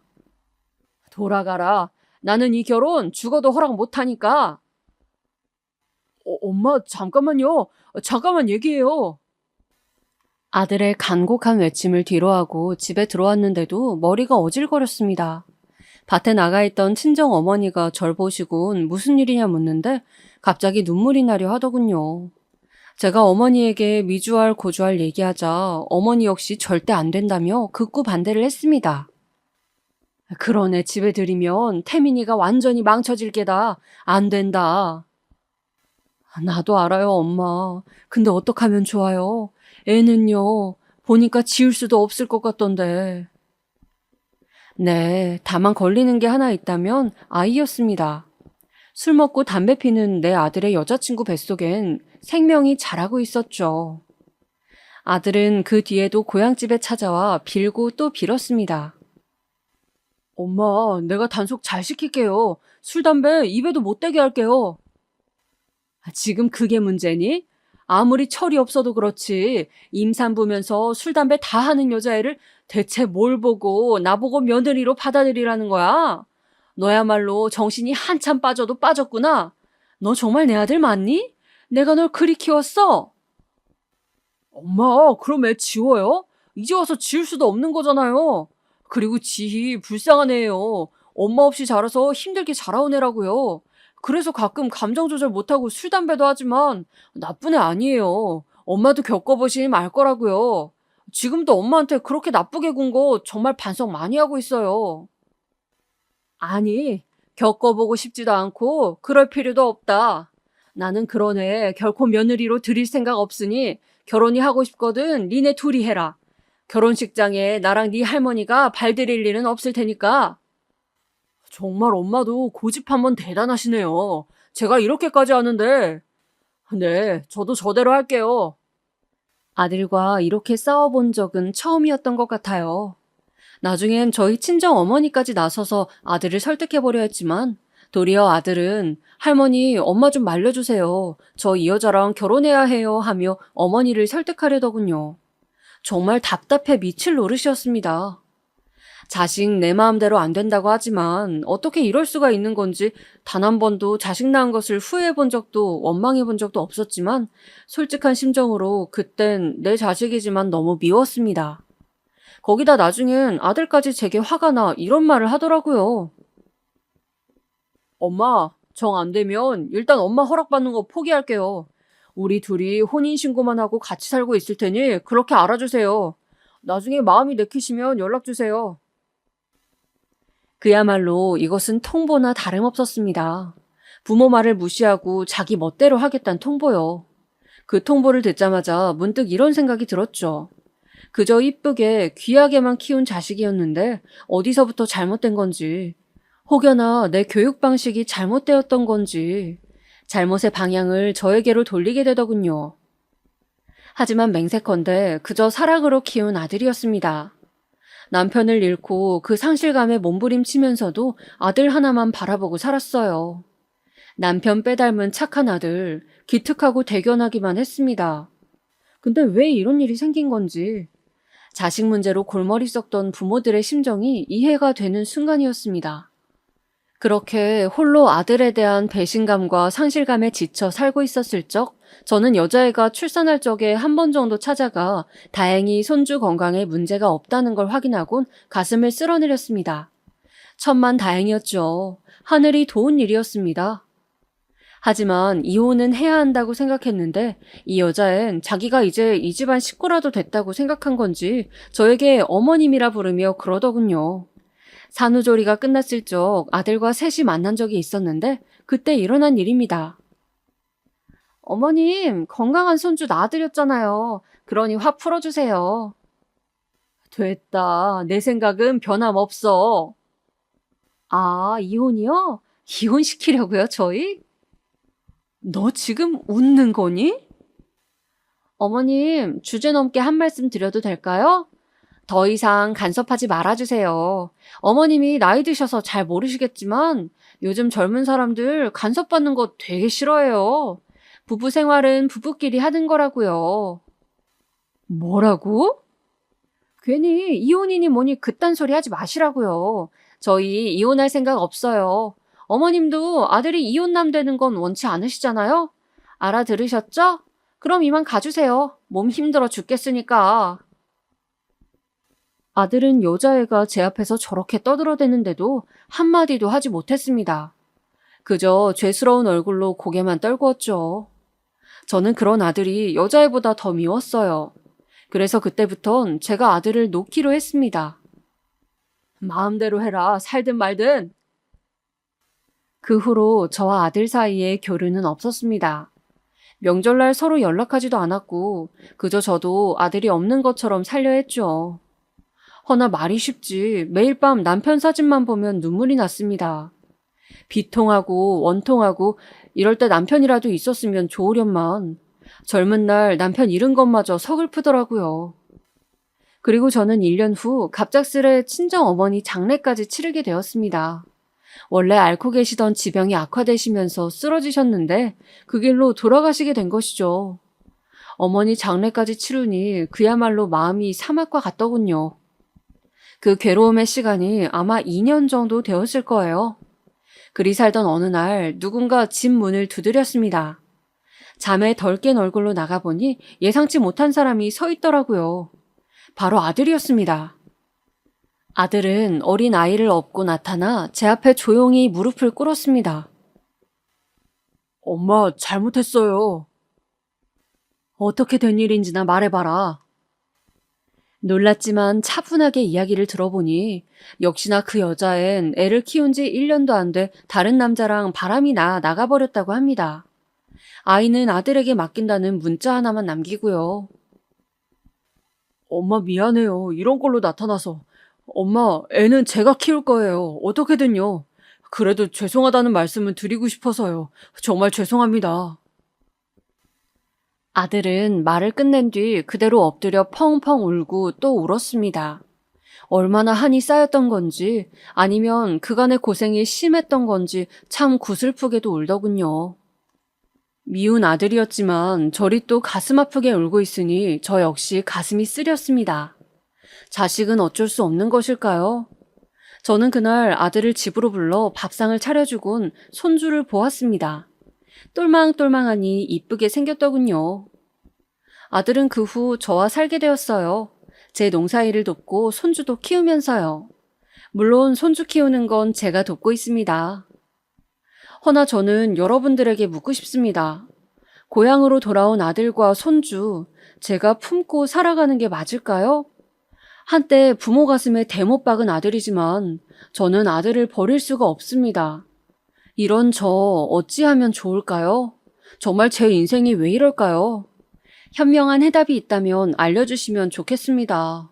[SPEAKER 3] 돌아가라. 나는 이 결혼 죽어도 허락 못하니까. 엄마, 잠깐만요. 잠깐만 얘기해요. 아들의 간곡한 외침을 뒤로하고 집에 들어왔는데도 머리가 어질거렸습니다. 밭에 나가 있던 친정 어머니가 절 보시곤 무슨 일이냐 묻는데 갑자기 눈물이 나려 하더군요. 제가 어머니에게 미주알 고주알 얘기하자 어머니 역시 절대 안 된다며 극구 반대를 했습니다. 그런 애 집에 들이면 태민이가 완전히 망쳐질 게다. 안 된다. 나도 알아요, 엄마. 근데 어떡하면 좋아요? 애는요, 보니까 지울 수도 없을 것 같던데. 네, 다만 걸리는 게 하나 있다면 아이였습니다. 술 먹고 담배 피는 내 아들의 여자친구 뱃속엔 생명이 자라고 있었죠. 아들은 그 뒤에도 고향집에 찾아와 빌고 또 빌었습니다. 엄마, 내가 단속 잘 시킬게요. 술, 담배 입에도 못 대게 할게요. 지금 그게 문제니? 아무리 철이 없어도 그렇지 임산부면서 술, 담배 다 하는 여자애를 대체 뭘 보고 나보고 며느리로 받아들이라는 거야? 너야말로 정신이 한참 빠져도 빠졌구나. 너 정말 내 아들 맞니? 내가 널 그리 키웠어? 엄마, 그럼 애 지워요? 이제 와서 지울 수도 없는 거잖아요. 그리고 지희 불쌍한 애예요. 엄마 없이 자라서 힘들게 자라온 애라고요. 그래서 가끔 감정 조절 못하고 술, 담배도 하지만 나쁜 애 아니에요. 엄마도 겪어보시면 알 거라고요. 지금도 엄마한테 그렇게 나쁘게 군 거 정말 반성 많이 하고 있어요. 아니, 겪어보고 싶지도 않고 그럴 필요도 없다. 나는 그런 애 결코 며느리로 들일 생각 없으니 결혼이 하고 싶거든 니네 둘이 해라. 결혼식장에 나랑 네 할머니가 발 들일 일은 없을 테니까. 정말 엄마도 고집 한번 대단하시네요. 제가 이렇게까지 하는데. 네, 저도 저대로 할게요. 아들과 이렇게 싸워본 적은 처음이었던 것 같아요. 나중엔 저희 친정 어머니까지 나서서 아들을 설득해보려 했지만 도리어 아들은 할머니, 엄마 좀 말려주세요. 저 이 여자랑 결혼해야 해요 하며 어머니를 설득하려더군요. 정말 답답해 미칠 노릇이었습니다. 자식 내 마음대로 안 된다고 하지만 어떻게 이럴 수가 있는 건지 단 한 번도 자식 낳은 것을 후회해 본 적도 원망해 본 적도 없었지만 솔직한 심정으로 그땐 내 자식이지만 너무 미웠습니다. 거기다 나중엔 아들까지 제게 화가 나 이런 말을 하더라고요. 엄마, 정 안 되면 일단 엄마 허락받는 거 포기할게요. 우리 둘이 혼인신고만 하고 같이 살고 있을 테니 그렇게 알아주세요. 나중에 마음이 내키시면 연락주세요. 그야말로 이것은 통보나 다름없었습니다. 부모 말을 무시하고 자기 멋대로 하겠다는 통보요. 그 통보를 듣자마자 문득 이런 생각이 들었죠. 그저 이쁘게 귀하게만 키운 자식이었는데 어디서부터 잘못된 건지, 혹여나 내 교육 방식이 잘못되었던 건지 잘못의 방향을 저에게로 돌리게 되더군요. 하지만 맹세컨대 그저 사랑으로 키운 아들이었습니다. 남편을 잃고 그 상실감에 몸부림치면서도 아들 하나만 바라보고 살았어요. 남편 빼닮은 착한 아들, 기특하고 대견하기만 했습니다. 근데 왜 이런 일이 생긴 건지. 자식 문제로 골머리 썩던 부모들의 심정이 이해가 되는 순간이었습니다. 그렇게 홀로 아들에 대한 배신감과 상실감에 지쳐 살고 있었을 적, 저는 여자애가 출산할 적에 한 번 정도 찾아가 다행히 손주 건강에 문제가 없다는 걸 확인하곤 가슴을 쓸어내렸습니다. 천만 다행이었죠. 하늘이 도운 일이었습니다. 하지만 이혼은 해야 한다고 생각했는데 이 여자엔 자기가 이제 이 집안 식구라도 됐다고 생각한 건지 저에게 어머님이라 부르며 그러더군요. 산후조리가 끝났을 적 아들과 셋이 만난 적이 있었는데 그때 일어난 일입니다. 어머님, 건강한 손주 낳아드렸잖아요. 그러니 화 풀어주세요. 됐다. 내 생각은 변함없어. 아, 이혼이요? 이혼시키려고요, 저희? 너 지금 웃는 거니? 어머님, 주제 넘게 한 말씀 드려도 될까요? 더 이상 간섭하지 말아주세요. 어머님이 나이 드셔서 잘 모르시겠지만 요즘 젊은 사람들 간섭받는 거 되게 싫어해요. 부부 생활은 부부끼리 하는 거라고요. 뭐라고? 괜히 이혼이니 뭐니 그딴 소리 하지 마시라고요. 저희 이혼할 생각 없어요. 어머님도 아들이 이혼남 되는 건 원치 않으시잖아요? 알아들으셨죠? 그럼 이만 가주세요. 몸 힘들어 죽겠으니까. 아들은 여자애가 제 앞에서 저렇게 떠들어대는데도 한마디도 하지 못했습니다. 그저 죄스러운 얼굴로 고개만 떨구었죠. 저는 그런 아들이 여자애보다 더 미웠어요. 그래서 그때부턴 제가 아들을 놓기로 했습니다. 마음대로 해라, 살든 말든. 그 후로 저와 아들 사이에 교류는 없었습니다. 명절날 서로 연락하지도 않았고 그저 저도 아들이 없는 것처럼 살려 했죠. 허나 말이 쉽지 매일 밤 남편 사진만 보면 눈물이 났습니다. 비통하고 원통하고 이럴 때 남편이라도 있었으면 좋으련만 젊은 날 남편 잃은 것마저 서글프더라고요. 그리고 저는 1년 후 갑작스레 친정어머니 장례까지 치르게 되었습니다. 원래 앓고 계시던 지병이 악화되시면서 쓰러지셨는데 그 길로 돌아가시게 된 것이죠. 어머니 장례까지 치르니 그야말로 마음이 사막과 같더군요. 그 괴로움의 시간이 아마 2년 정도 되었을 거예요. 그리 살던 어느 날 누군가 집 문을 두드렸습니다. 잠에 덜 깬 얼굴로 나가보니 예상치 못한 사람이 서 있더라고요. 바로 아들이었습니다. 아들은 어린 아이를 업고 나타나 제 앞에 조용히 무릎을 꿇었습니다. 엄마, 잘못했어요. 어떻게 된 일인지나 말해봐라. 놀랐지만 차분하게 이야기를 들어보니 역시나 그 여자엔 애를 키운 지 1년도 안 돼 다른 남자랑 바람이 나가버렸다고 합니다. 아이는 아들에게 맡긴다는 문자 하나만 남기고요. 엄마 미안해요. 이런 걸로 나타나서. 엄마, 애는 제가 키울 거예요. 어떻게든요. 그래도 죄송하다는 말씀은 드리고 싶어서요. 정말 죄송합니다. 아들은 말을 끝낸 뒤 그대로 엎드려 펑펑 울고 또 울었습니다. 얼마나 한이 쌓였던 건지 아니면 그간의 고생이 심했던 건지 참 구슬프게도 울더군요. 미운 아들이었지만 저리 또 가슴 아프게 울고 있으니 저 역시 가슴이 쓰렸습니다. 자식은 어쩔 수 없는 것일까요? 저는 그날 아들을 집으로 불러 밥상을 차려주곤 손주를 보았습니다. 똘망똘망하니 이쁘게 생겼더군요. 아들은 그 후 저와 살게 되었어요. 제 농사일을 돕고 손주도 키우면서요. 물론 손주 키우는 건 제가 돕고 있습니다. 허나 저는 여러분들에게 묻고 싶습니다. 고향으로 돌아온 아들과 손주, 제가 품고 살아가는 게 맞을까요? 한때 부모 가슴에 대못 박은 아들이지만 저는 아들을 버릴 수가 없습니다. 이런 저 어찌하면 좋을까요? 정말 제 인생이 왜 이럴까요? 현명한 해답이 있다면 알려주시면 좋겠습니다.